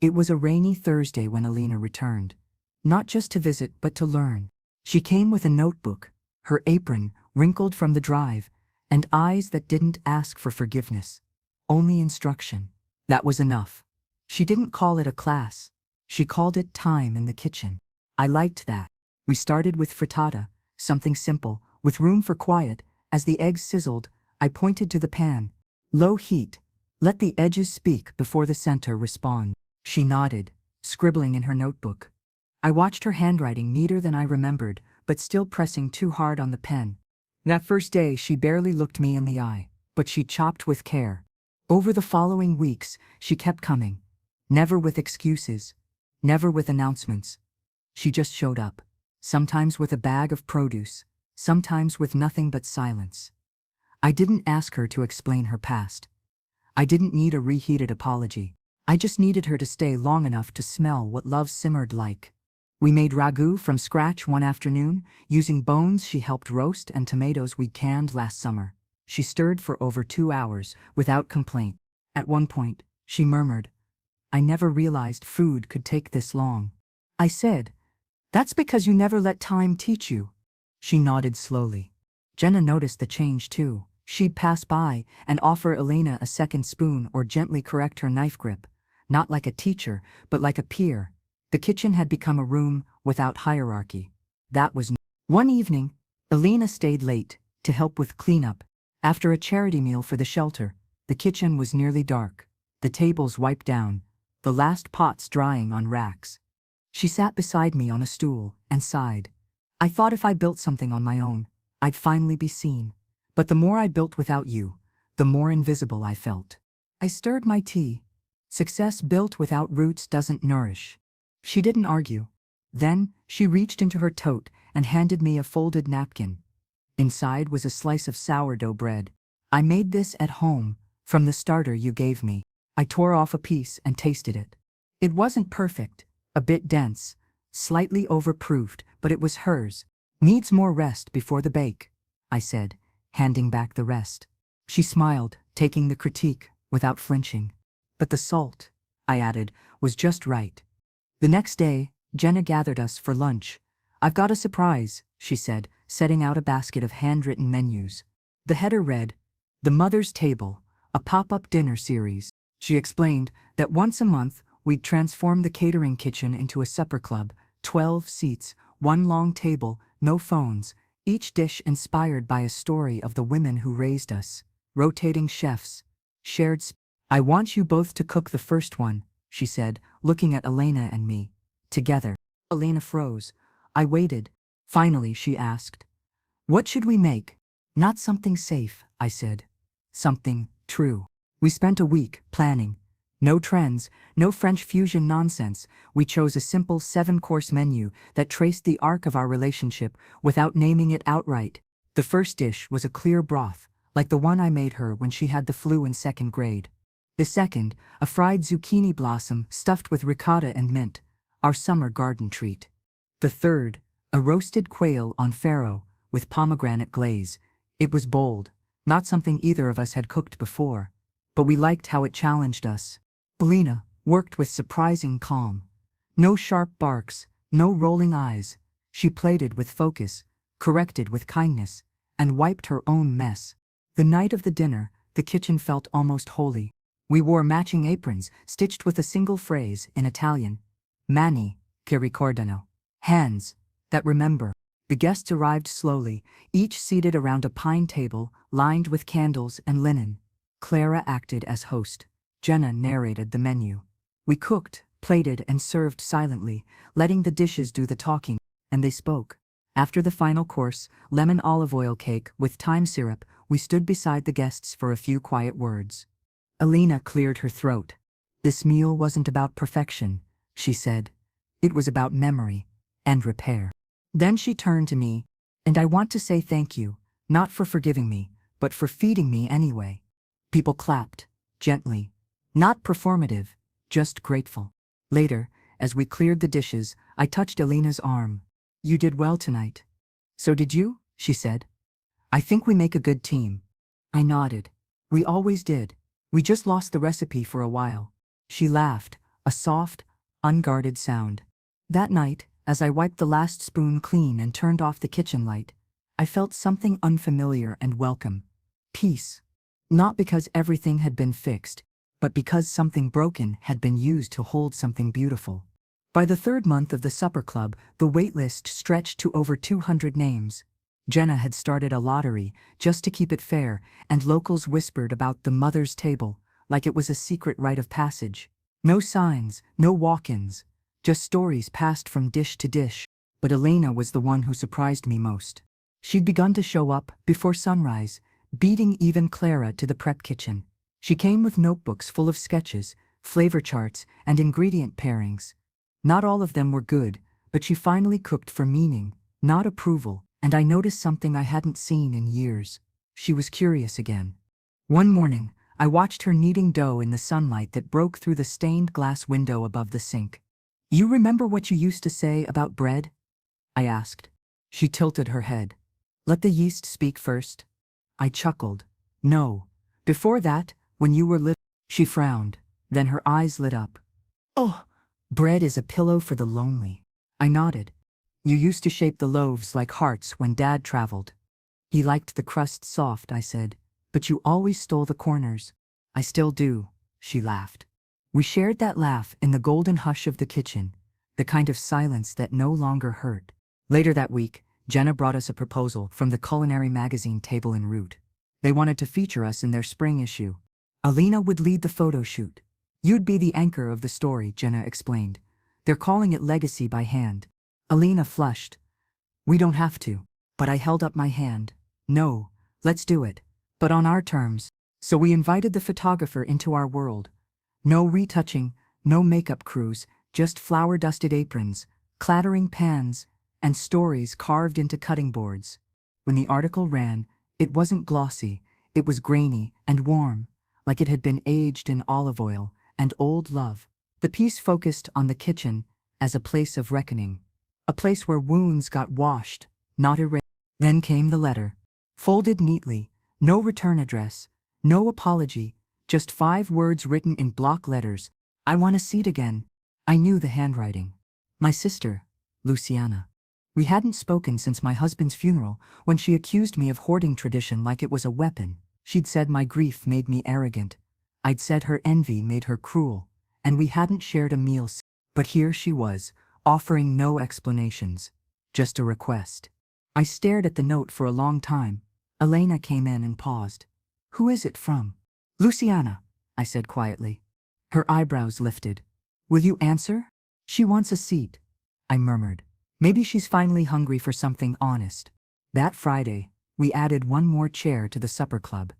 It was a rainy Thursday when Elena returned. Not just to visit, but to learn. She came with a notebook, her apron wrinkled from the drive, and eyes that didn't ask for forgiveness. Only instruction. That was enough. She didn't call it a class. She called it time in the kitchen. I liked that. We started with frittata, something simple, with room for quiet. As the eggs sizzled, I pointed to the pan. "Low heat. Let the edges speak before the center respond." She nodded, scribbling in her notebook. I watched her handwriting, neater than I remembered, but still pressing too hard on the pen. That first day she barely looked me in the eye, but she chopped with care. Over the following weeks, she kept coming. Never with excuses, never with announcements. She just showed up, sometimes with a bag of produce, sometimes with nothing but silence. I didn't ask her to explain her past. I didn't need a reheated apology. I just needed her to stay long enough to smell what love simmered like. We made ragu from scratch one afternoon, using bones she helped roast and tomatoes we canned last summer. She stirred for over 2 hours, without complaint. At one point, she murmured, "I never realized food could take this long." I said, "That's because you never let time teach you." She nodded slowly. Jenna noticed the change too. She'd pass by and offer Elena a second spoon or gently correct her knife grip, not like a teacher, but like a peer. The kitchen had become a room without hierarchy. That was One evening, Elena stayed late to help with cleanup. After a charity meal for the shelter, the kitchen was nearly dark, the tables wiped down, the last pots drying on racks. She sat beside me on a stool and sighed. "I thought if I built something on my own, I'd finally be seen. But the more I built without you, the more invisible I felt." I stirred my tea. Success built without roots doesn't nourish. She didn't argue. Then she reached into her tote and handed me a folded napkin. Inside was a slice of sourdough bread. "I made this at home, from the starter you gave me." I tore off a piece and tasted it. It wasn't perfect, a bit dense, slightly overproofed, but it was hers. "Needs more rest before the bake," I said, handing back the rest. She smiled, taking the critique without flinching. "But the salt," I added, "was just right." The next day, Jenna gathered us for lunch. "I've got a surprise," she said, setting out a basket of handwritten menus. The header read, "The Mother's Table, a pop-up dinner series." She explained that once a month we'd transform the catering kitchen into a supper club, 12 seats, one long table, no phones, each dish inspired by a story of the women who raised us. Rotating chefs, shared I want you both to cook the first one, she said, looking at Elena and me. Together. Elena froze. I waited. Finally, she asked, "What should we make?" "Not something safe," I said. "Something true." We spent a week planning. No trends, no French fusion nonsense. We chose a simple 7-course menu that traced the arc of our relationship without naming it outright. The first dish was a clear broth, like the one I made her when she had the flu in 2nd grade. The second, a fried zucchini blossom stuffed with ricotta and mint, our summer garden treat. The third, a roasted quail on farro, with pomegranate glaze. It was bold, not something either of us had cooked before, but we liked how it challenged us. Elena worked with surprising calm. No sharp barks, no rolling eyes. She plated with focus, corrected with kindness, and wiped her own mess. The night of the dinner, the kitchen felt almost holy. We wore matching aprons, stitched with a single phrase in Italian, "Mani che ricordano," hands that remember. The guests arrived slowly, each seated around a pine table lined with candles and linen. Clara acted as host. Jenna narrated the menu. We cooked, plated, and served silently, letting the dishes do the talking, and they spoke. After the final course, lemon olive oil cake with thyme syrup, we stood beside the guests for a few quiet words. Elena cleared her throat. "This meal wasn't about perfection," she said. "It was about memory and repair." Then she turned to me, "And I want to say thank you, not for forgiving me, but for feeding me anyway." People clapped, gently. Not performative, just grateful. Later, as we cleared the dishes, I touched Elena's arm. "You did well tonight." "So did you," she said. "I think we make a good team." I nodded. "We always did. We just lost the recipe for a while." She laughed, a soft, unguarded sound. That night, as I wiped the last spoon clean and turned off the kitchen light, I felt something unfamiliar and welcome. Peace. Not because everything had been fixed, but because something broken had been used to hold something beautiful. By the 3rd month of the supper club, the waitlist stretched to over 200 names. Jenna had started a lottery just to keep it fair, and locals whispered about the mother's table like it was a secret rite of passage. No signs, no walk-ins, just stories passed from dish to dish. But Elena was the one who surprised me most. She'd begun to show up before sunrise, beating even Clara to the prep kitchen. She came with notebooks full of sketches, flavor charts, and ingredient pairings. Not all of them were good, but she finally cooked for meaning, not approval, and I noticed something I hadn't seen in years. She was curious again. One morning, I watched her kneading dough in the sunlight that broke through the stained glass window above the sink. "You remember what you used to say about bread?" I asked. She tilted her head. "Let the yeast speak first." I chuckled. "No. Before that, when you were little." She frowned. Then her eyes lit up. "Oh, bread is a pillow for the lonely." I nodded. "You used to shape the loaves like hearts when Dad traveled." "He liked the crust soft," I said. "But you always stole the corners." "I still do," she laughed. We shared that laugh in the golden hush of the kitchen, the kind of silence that no longer hurt. Later that week, Jenna brought us a proposal from the culinary magazine Table en Route. They wanted to feature us in their spring issue. Elena would lead the photo shoot. "You'd be the anchor of the story," Jenna explained. "They're calling it Legacy by Hand." Elena flushed. "We don't have to." But I held up my hand. "No, let's do it. But on our terms." So we invited the photographer into our world. No retouching, no makeup crews, just flour-dusted aprons, clattering pans, and stories carved into cutting boards. When the article ran, it wasn't glossy, it was grainy and warm, like it had been aged in olive oil and old love. The piece focused on the kitchen as a place of reckoning, a place where wounds got washed, not erased. Then came the letter, folded neatly, no return address, no apology, just 5 words written in block letters. "I want a seat again." I knew the handwriting. My sister, Luciana. We hadn't spoken since my husband's funeral, when she accused me of hoarding tradition like it was a weapon. She'd said my grief made me arrogant. I'd said her envy made her cruel, and we hadn't shared a meal but here she was, offering no explanations, just a request. I stared at the note for a long time. Elena came in and paused. "Who is it from?" "Luciana," I said quietly. Her eyebrows lifted. "Will you answer?" "She wants a seat," I murmured. Maybe she's finally hungry for something honest. That Friday, we added one more chair to the supper club.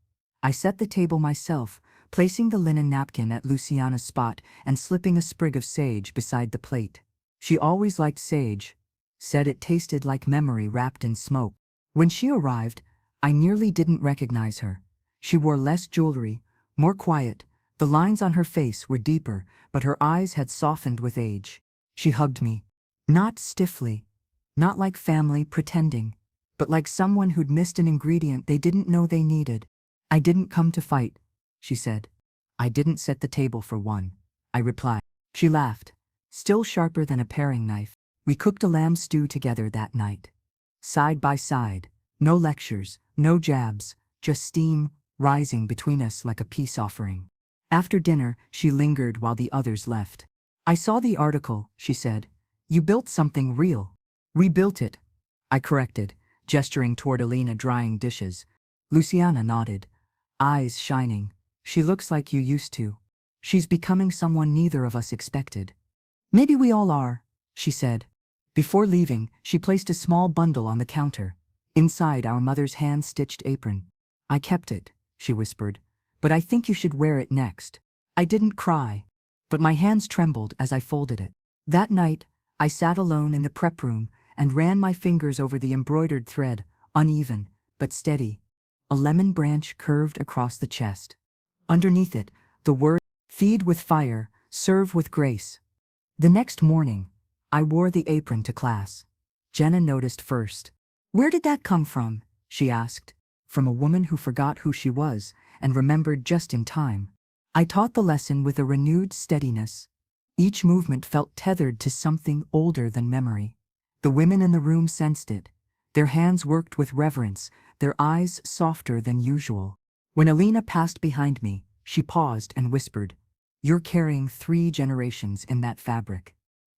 I set the table myself, placing the linen napkin at Luciana's spot and slipping a sprig of sage beside the plate. She always liked sage, said it tasted like memory wrapped in smoke. When she arrived, I nearly didn't recognize her. She wore less jewelry, more quiet. The lines on her face were deeper, but her eyes had softened with age. She hugged me. Not stiffly, not like family pretending, but like someone who'd missed an ingredient they didn't know they needed. "I didn't come to fight," she said. "I didn't set the table for one," I replied. She laughed, still sharper than a paring knife. We cooked a lamb stew together that night. Side by side, no lectures, no jabs, just steam rising between us like a peace offering. After dinner, she lingered while the others left. "I saw the article," she said. "You built something real." "Rebuilt it," I corrected, gesturing toward Elena drying dishes. Luciana nodded, eyes shining. "She looks like you used to. She's becoming someone neither of us expected." "Maybe we all are," she said. Before leaving, she placed a small bundle on the counter. Inside our mother's hand-stitched apron. "I kept it," she whispered, "but I think you should wear it next." I didn't cry, but my hands trembled as I folded it. That night, I sat alone in the prep room and ran my fingers over the embroidered thread, uneven, but steady. A lemon branch curved across the chest. Underneath it, the word, "Feed with fire, serve with grace." The next morning, I wore the apron to class. Jenna noticed first. "Where did that come from?" she asked. "From a woman who forgot who she was and remembered just in time." I taught the lesson with a renewed steadiness. Each movement felt tethered to something older than memory. The women in the room sensed it. Their hands worked with reverence, their eyes softer than usual. When Elena passed behind me, she paused and whispered, "You're carrying 3 generations in that fabric."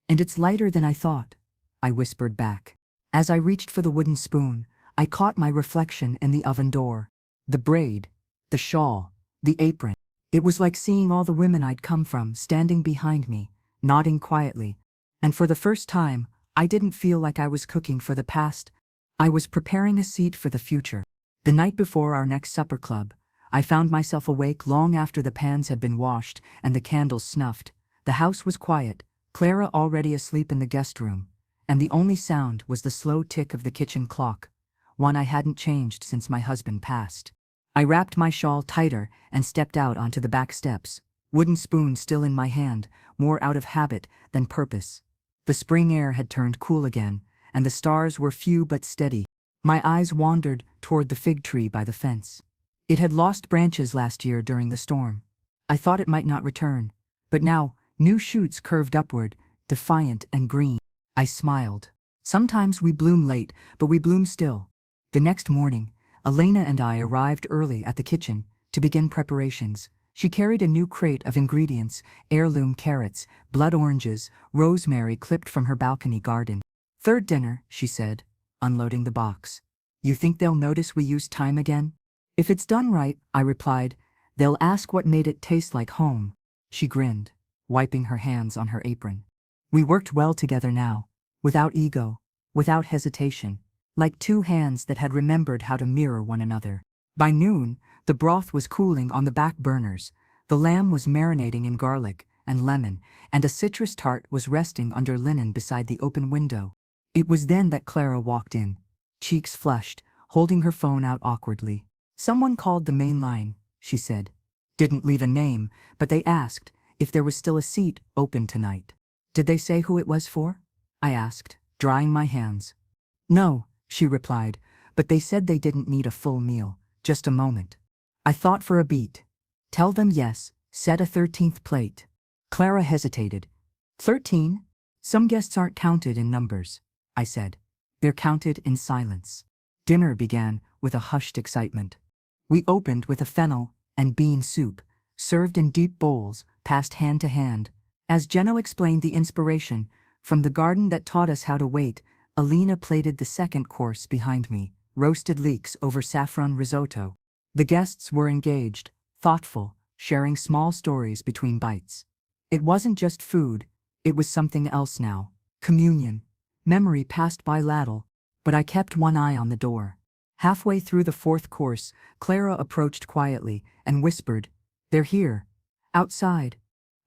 "And it's lighter than I thought," I whispered back. As I reached for the wooden spoon, I caught my reflection in the oven door. The braid, the shawl, the apron. It was like seeing all the women I'd come from standing behind me, nodding quietly. And for the first time, I didn't feel like I was cooking for the past. I was preparing a seat for the future. The night before our next supper club, I found myself awake long after the pans had been washed and the candles snuffed. The house was quiet, Clara already asleep in the guest room, and the only sound was the slow tick of the kitchen clock, one I hadn't changed since my husband passed. I wrapped my shawl tighter and stepped out onto the back steps, wooden spoon still in my hand, more out of habit than purpose. The spring air had turned cool again, and the stars were few but steady. My eyes wandered toward the fig tree by the fence. It had lost branches last year during the storm. I thought it might not return, but now new shoots curved upward, defiant and green. I smiled. Sometimes we bloom late, but we bloom still. The next morning, Elena and I arrived early at the kitchen to begin preparations. She carried a new crate of ingredients, heirloom carrots, blood oranges, rosemary clipped from her balcony garden. "Third dinner," she said, unloading the box. "You think they'll notice we used thyme again?" "If it's done right," I replied, "they'll ask what made it taste like home." She grinned, wiping her hands on her apron. We worked well together now, without ego, without hesitation, like 2 hands that had remembered how to mirror one another. By noon, the broth was cooling on the back burners, the lamb was marinating in garlic and lemon, and a citrus tart was resting under linen beside the open window. It was then that Clara walked in, cheeks flushed, holding her phone out awkwardly. "Someone called the main line," she said. "Didn't leave a name, but they asked if there was still a seat open tonight." "Did they say who it was for?" I asked, drying my hands. "No," she replied, "but they said they didn't need a full meal, just a moment." I thought for a beat. "Tell them yes, set a 13th plate." Clara hesitated. 13? "Some guests aren't counted in numbers," I said. "They're counted in silence." Dinner began with a hushed excitement. We opened with a fennel and bean soup, served in deep bowls, passed hand to hand. As Jenno explained the inspiration, from the garden that taught us how to wait, Alina plated the second course behind me, roasted leeks over saffron risotto. The guests were engaged, thoughtful, sharing small stories between bites. It wasn't just food, it was something else now. Communion. Memory passed by ladle, but I kept one eye on the door. Halfway through the fourth course, Clara approached quietly and whispered, "They're here. Outside."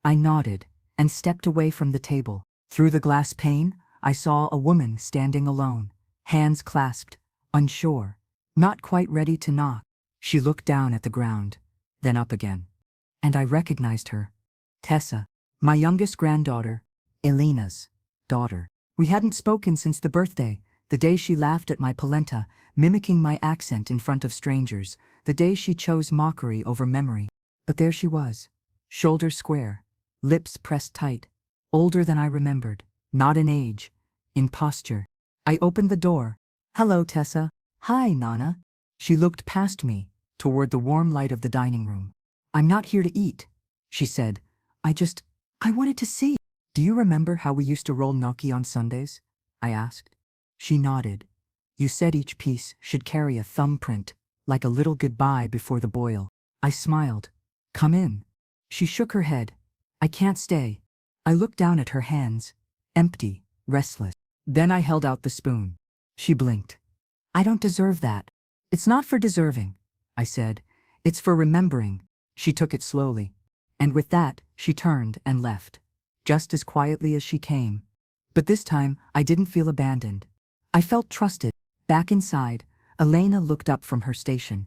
I nodded and stepped away from the table. Through the glass pane, I saw a woman standing alone, hands clasped, unsure, not quite ready to knock. She looked down at the ground, then up again. And I recognized her. Tessa, my youngest granddaughter, Elena's daughter. We hadn't spoken since the birthday, the day she laughed at my polenta, mimicking my accent in front of strangers, the day she chose mockery over memory. But there she was, shoulders square, lips pressed tight, older than I remembered, not in age, in posture. I opened the door. "Hello, Tessa." "Hi, Nana." She looked past me, toward the warm light of the dining room. "I'm not here to eat," she said. I wanted to see." "Do you remember how we used to roll gnocchi on Sundays?" I asked. She nodded. "You said each piece should carry a thumbprint, like a little goodbye before the boil." I smiled. "Come in." She shook her head. "I can't stay." I looked down at her hands, empty, restless. Then I held out the spoon. She blinked. "I don't deserve that." "It's not for deserving," I said. "It's for remembering." She took it slowly. And with that, she turned and left, just as quietly as she came. But this time, I didn't feel abandoned. I felt trusted. Back inside, Elena looked up from her station.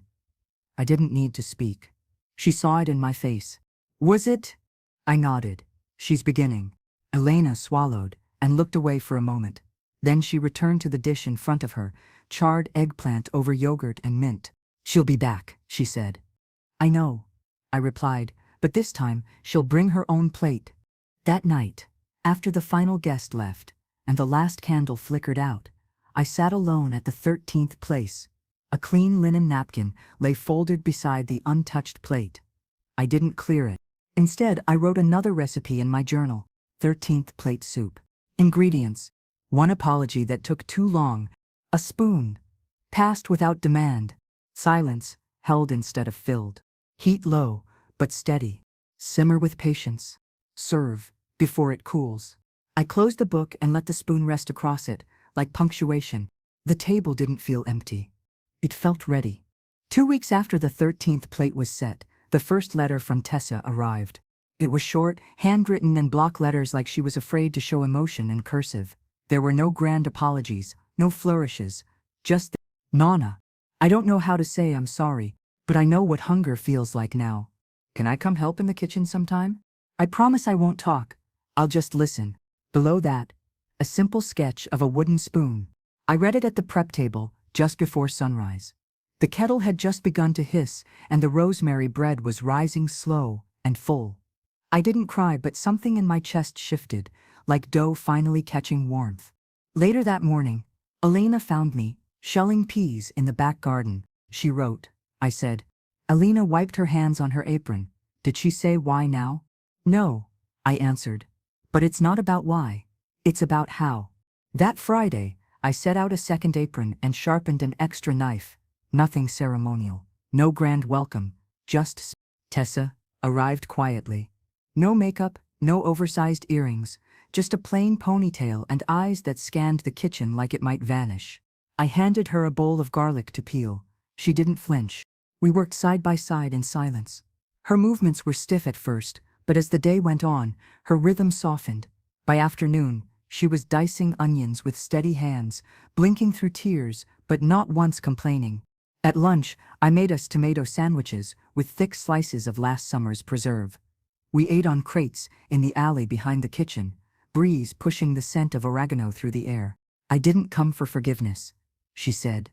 I didn't need to speak. She saw it in my face. "Was it?" I nodded. "She's beginning." Elena swallowed and looked away for a moment. Then she returned to the dish in front of her, charred eggplant over yogurt and mint. "She'll be back," she said. "I know," I replied, "but this time she'll bring her own plate." That night, after the final guest left and the last candle flickered out, I sat alone at the 13th place. A clean linen napkin lay folded beside the untouched plate. I didn't clear it. Instead, I wrote another recipe in my journal, 13th plate soup. Ingredients: 1 apology that took too long, a spoon, passed without demand, silence, held instead of filled, heat low, but steady, simmer with patience, serve before it cools. I closed the book and let the spoon rest across it, like punctuation. The table didn't feel empty. It felt ready. 2 weeks after the 13th plate was set, the first letter from Tessa arrived. It was short, handwritten in block letters like she was afraid to show emotion in cursive. There were no grand apologies, no flourishes, just "Nana, I don't know how to say I'm sorry, but I know what hunger feels like now. Can I come help in the kitchen sometime? I promise I won't talk. I'll just listen." Below that, a simple sketch of a wooden spoon. I read it at the prep table, just before sunrise. The kettle had just begun to hiss, and the rosemary bread was rising slow and full. I didn't cry, but something in my chest shifted, like dough finally catching warmth. Later that morning, Elena found me, shelling peas in the back garden. She wrote, I said. Elena wiped her hands on her apron. Did she say why now? No, I answered. But it's not about why. It's about how. That Friday, I set out a second apron and sharpened an extra knife. Nothing ceremonial. No grand welcome. Just Tessa arrived quietly. No makeup, no oversized earrings. Just a plain ponytail and eyes that scanned the kitchen like it might vanish. I handed her a bowl of garlic to peel. She didn't flinch. We worked side by side in silence. Her movements were stiff at first, but as the day went on, her rhythm softened. By afternoon, she was dicing onions with steady hands, blinking through tears, but not once complaining. At lunch, I made us tomato sandwiches with thick slices of last summer's preserve. We ate on crates in the alley behind the kitchen, breeze pushing the scent of oregano through the air. I didn't come for forgiveness, she said.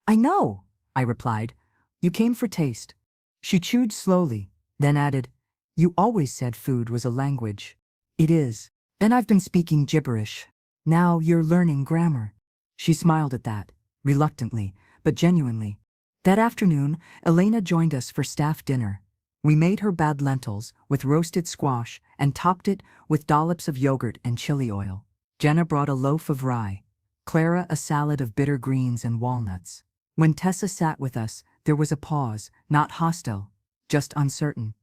I know, I replied. You came for taste. She chewed slowly, then added, You always said food was a language. It is. And I've been speaking gibberish. Now you're learning grammar. She smiled at that, reluctantly, but genuinely. That afternoon, Elena joined us for staff dinner. We made her bad lentils with roasted squash and topped it with dollops of yogurt and chili oil. Jenna brought a loaf of rye, Clara a salad of bitter greens and walnuts. When Tessa sat with us, there was a pause, not hostile, just uncertain.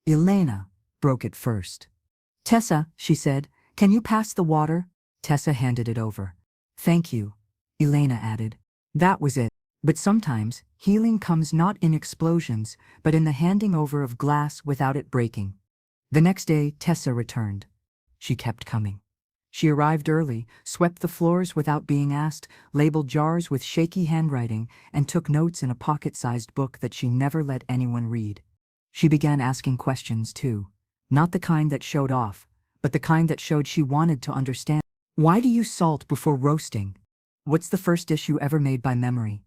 Elena broke it first. "Tessa," she said, "can you pass the water?" Tessa handed it over. "Thank you," Elena added. That was it. But sometimes, healing comes not in explosions, but in the handing over of glass without it breaking. The next day, Tessa returned. She kept coming. She arrived early, swept the floors without being asked, labeled jars with shaky handwriting, and took notes in a pocket-sized book that she never let anyone read. She began asking questions, too. Not the kind that showed off, but the kind that showed she wanted to understand. Why do you salt before roasting? What's the first dish you ever made by memory?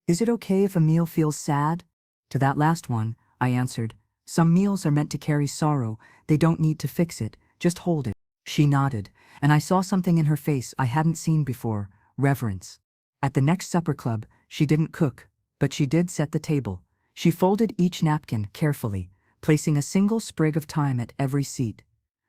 Is it okay if a meal feels sad? To that last one, I answered, some meals are meant to carry sorrow, they don't need to fix it, just hold it. She nodded, and I saw something in her face I hadn't seen before, reverence. At the next supper club, she didn't cook, but she did set the table. She folded each napkin carefully, placing a single sprig of thyme at every seat.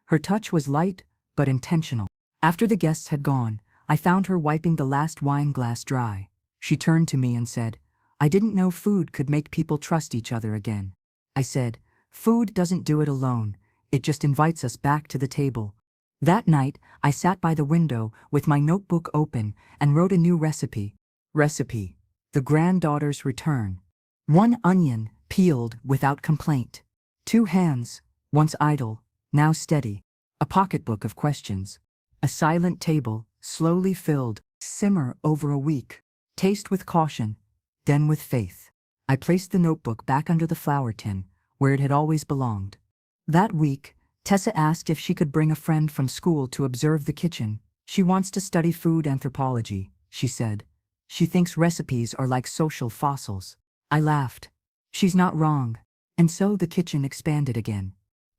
Her touch was light, but intentional. After the guests had gone, I found her wiping the last wine glass dry. She turned to me and said, "I didn't know food could make people trust each other again." I said, "Food doesn't do it alone, it just invites us back to the table." That night, I sat by the window with my notebook open and wrote a new recipe. Recipe: the granddaughter's return. 1 onion, peeled without complaint. 2 hands, once idle, now steady. A pocketbook of questions. A silent table, slowly filled. Simmer over a week. Taste with caution, then with faith. I placed the notebook back under the flour tin, where it had always belonged. That week, Tessa asked if she could bring a friend from school to observe the kitchen. She wants to study food anthropology, she said. She thinks recipes are like social fossils. I laughed. She's not wrong. And so the kitchen expanded again.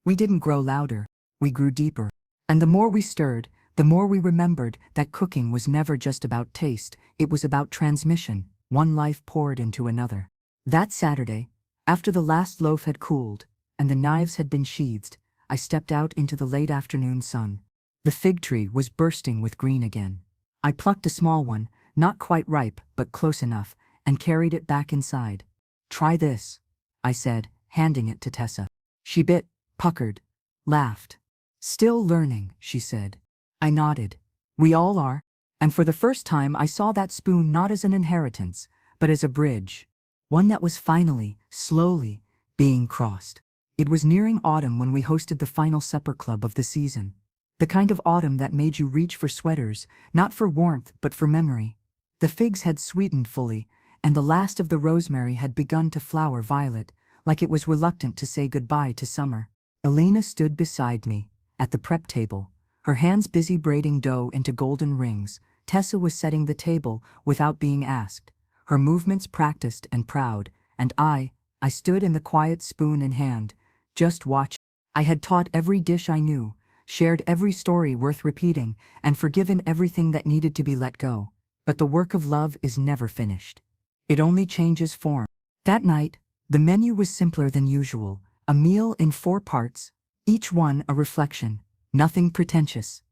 We didn't grow louder, we grew deeper. And the more we stirred, the more we remembered that cooking was never just about taste, it was about transmission, one life poured into another. That Saturday, after the last loaf had cooled, and the knives had been sheathed, I stepped out into the late afternoon sun. The fig tree was bursting with green again. I plucked a small one, not quite ripe, but close enough, and carried it back inside. "Try this," I said, handing it to Tessa. She bit, puckered, laughed. "Still learning," she said. I nodded. "We all are." And for the first time I saw that spoon not as an inheritance, but as a bridge. One that was finally, slowly, being crossed. It was nearing autumn when we hosted the final supper club of the season. The kind of autumn that made you reach for sweaters, not for warmth but for memory. The figs had sweetened fully, and the last of the rosemary had begun to flower violet, like it was reluctant to say goodbye to summer. Elena stood beside me, at the prep table, her hands busy braiding dough into golden rings. Tessa was setting the table without being asked, her movements practiced and proud, and I stood in the quiet, spoon in hand, just watching. I had taught every dish I knew, shared every story worth repeating, and forgiven everything that needed to be let go. But the work of love is never finished. It only changes form. That night, the menu was simpler than usual, a meal in 4 parts, each one a reflection, nothing pretentious,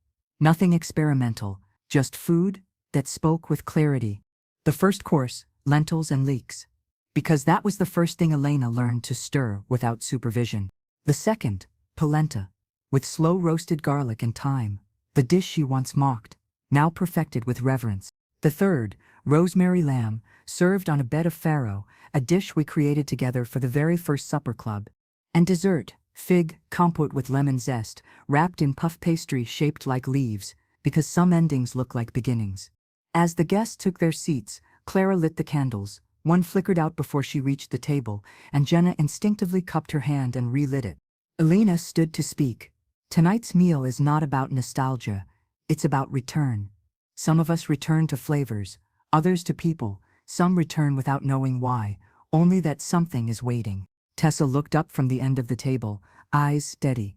nothing experimental, just food that spoke with clarity. The first course, lentils and leeks, because that was the first thing Elena learned to stir without supervision. The second, polenta, with slow roasted garlic and thyme, the dish she once mocked, now perfected with reverence. The third, rosemary lamb, served on a bed of farro, a dish we created together for the very first supper club. And dessert, fig compote with lemon zest, wrapped in puff pastry shaped like leaves, because some endings look like beginnings. As the guests took their seats, Clara lit the candles. One flickered out before she reached the table, and Jenna instinctively cupped her hand and relit it. Elena stood to speak. Tonight's meal is not about nostalgia, it's about return. Some of us return to flavors, others to people, some return without knowing why, only that something is waiting. Tessa looked up from the end of the table, eyes steady.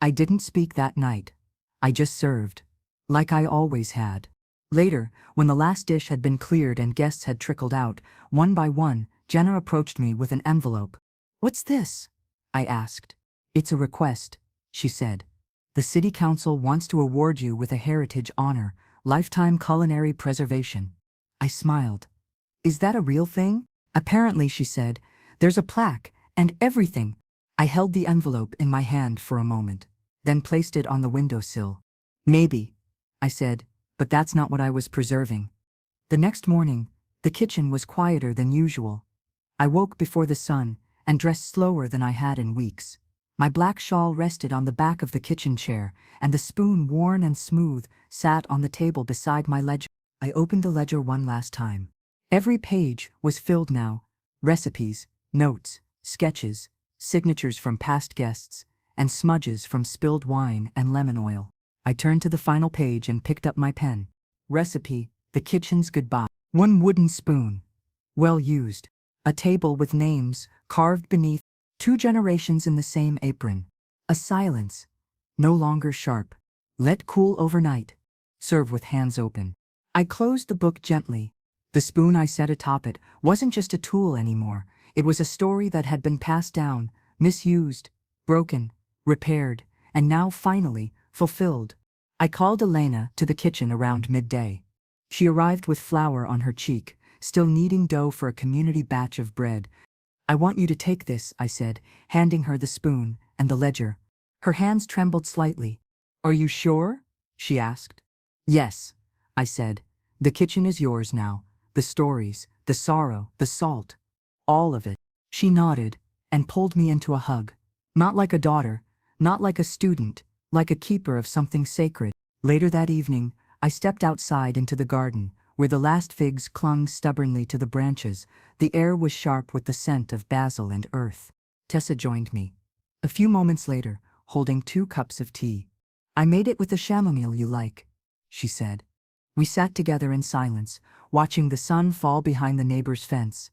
I didn't speak that night. I just served, like I always had. Later, when the last dish had been cleared and guests had trickled out, one by one, Jenna approached me with an envelope. "What's this?" I asked. It's a request, she said. The city council wants to award you with a heritage honor, lifetime culinary preservation. I smiled. Is that a real thing? Apparently, she said. There's a plaque and everything. I held the envelope in my hand for a moment, then placed it on the windowsill. Maybe, I said, but that's not what I was preserving. The next morning, the kitchen was quieter than usual. I woke before the sun and dressed slower than I had in weeks. My black shawl rested on the back of the kitchen chair, and the spoon, worn and smooth, sat on the table beside my ledger. I opened the ledger one last time. Every page was filled now. Recipes, notes, sketches, signatures from past guests, and smudges from spilled wine and lemon oil. I turned to the final page and picked up my pen. Recipe, the kitchen's goodbye. One wooden spoon, well used. A table with names carved beneath. 2 generations in the same apron. A silence, no longer sharp. Let cool overnight. Serve with hands open. I closed the book gently. The spoon I set atop it wasn't just a tool anymore. It was a story that had been passed down, misused, broken, repaired, and now finally fulfilled. I called Elena to the kitchen around midday. She arrived with flour on her cheek, still kneading dough for a community batch of bread. I want you to take this, I said, handing her the spoon and the ledger. Her hands trembled slightly. Are you sure? She asked. Yes, I said. The kitchen is yours now. The stories, the sorrow, the salt. All of it. She nodded and pulled me into a hug. Not like a daughter, not like a student, like a keeper of something sacred. Later that evening, I stepped outside into the garden, where the last figs clung stubbornly to the branches. The air was sharp with the scent of basil and earth. Tessa joined me. A few moments later, holding 2 cups of tea. I made it with the chamomile you like, she said. We sat together in silence, watching the sun fall behind the neighbor's fence.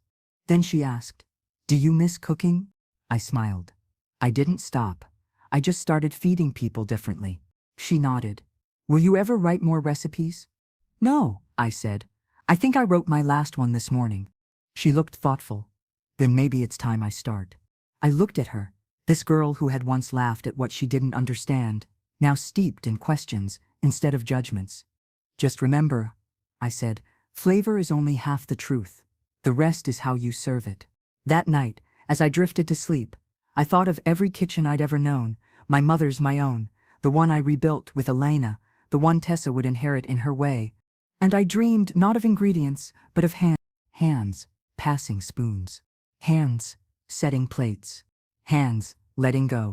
Then she asked, Do you miss cooking? I smiled. I didn't stop. I just started feeding people differently. She nodded. Will you ever write more recipes? No, I said. I think I wrote my last one this morning. She looked thoughtful. Then maybe it's time I start. I looked at her, this girl who had once laughed at what she didn't understand, now steeped in questions instead of judgments. Just remember, I said, flavor is only half the truth. The rest is how you serve it. That night, as I drifted to sleep, I thought of every kitchen I'd ever known, my mother's, my own, the one I rebuilt with Elena, the one Tessa would inherit in her way. And I dreamed not of ingredients, but of hands, passing spoons. Hands, setting plates. Hands, letting go.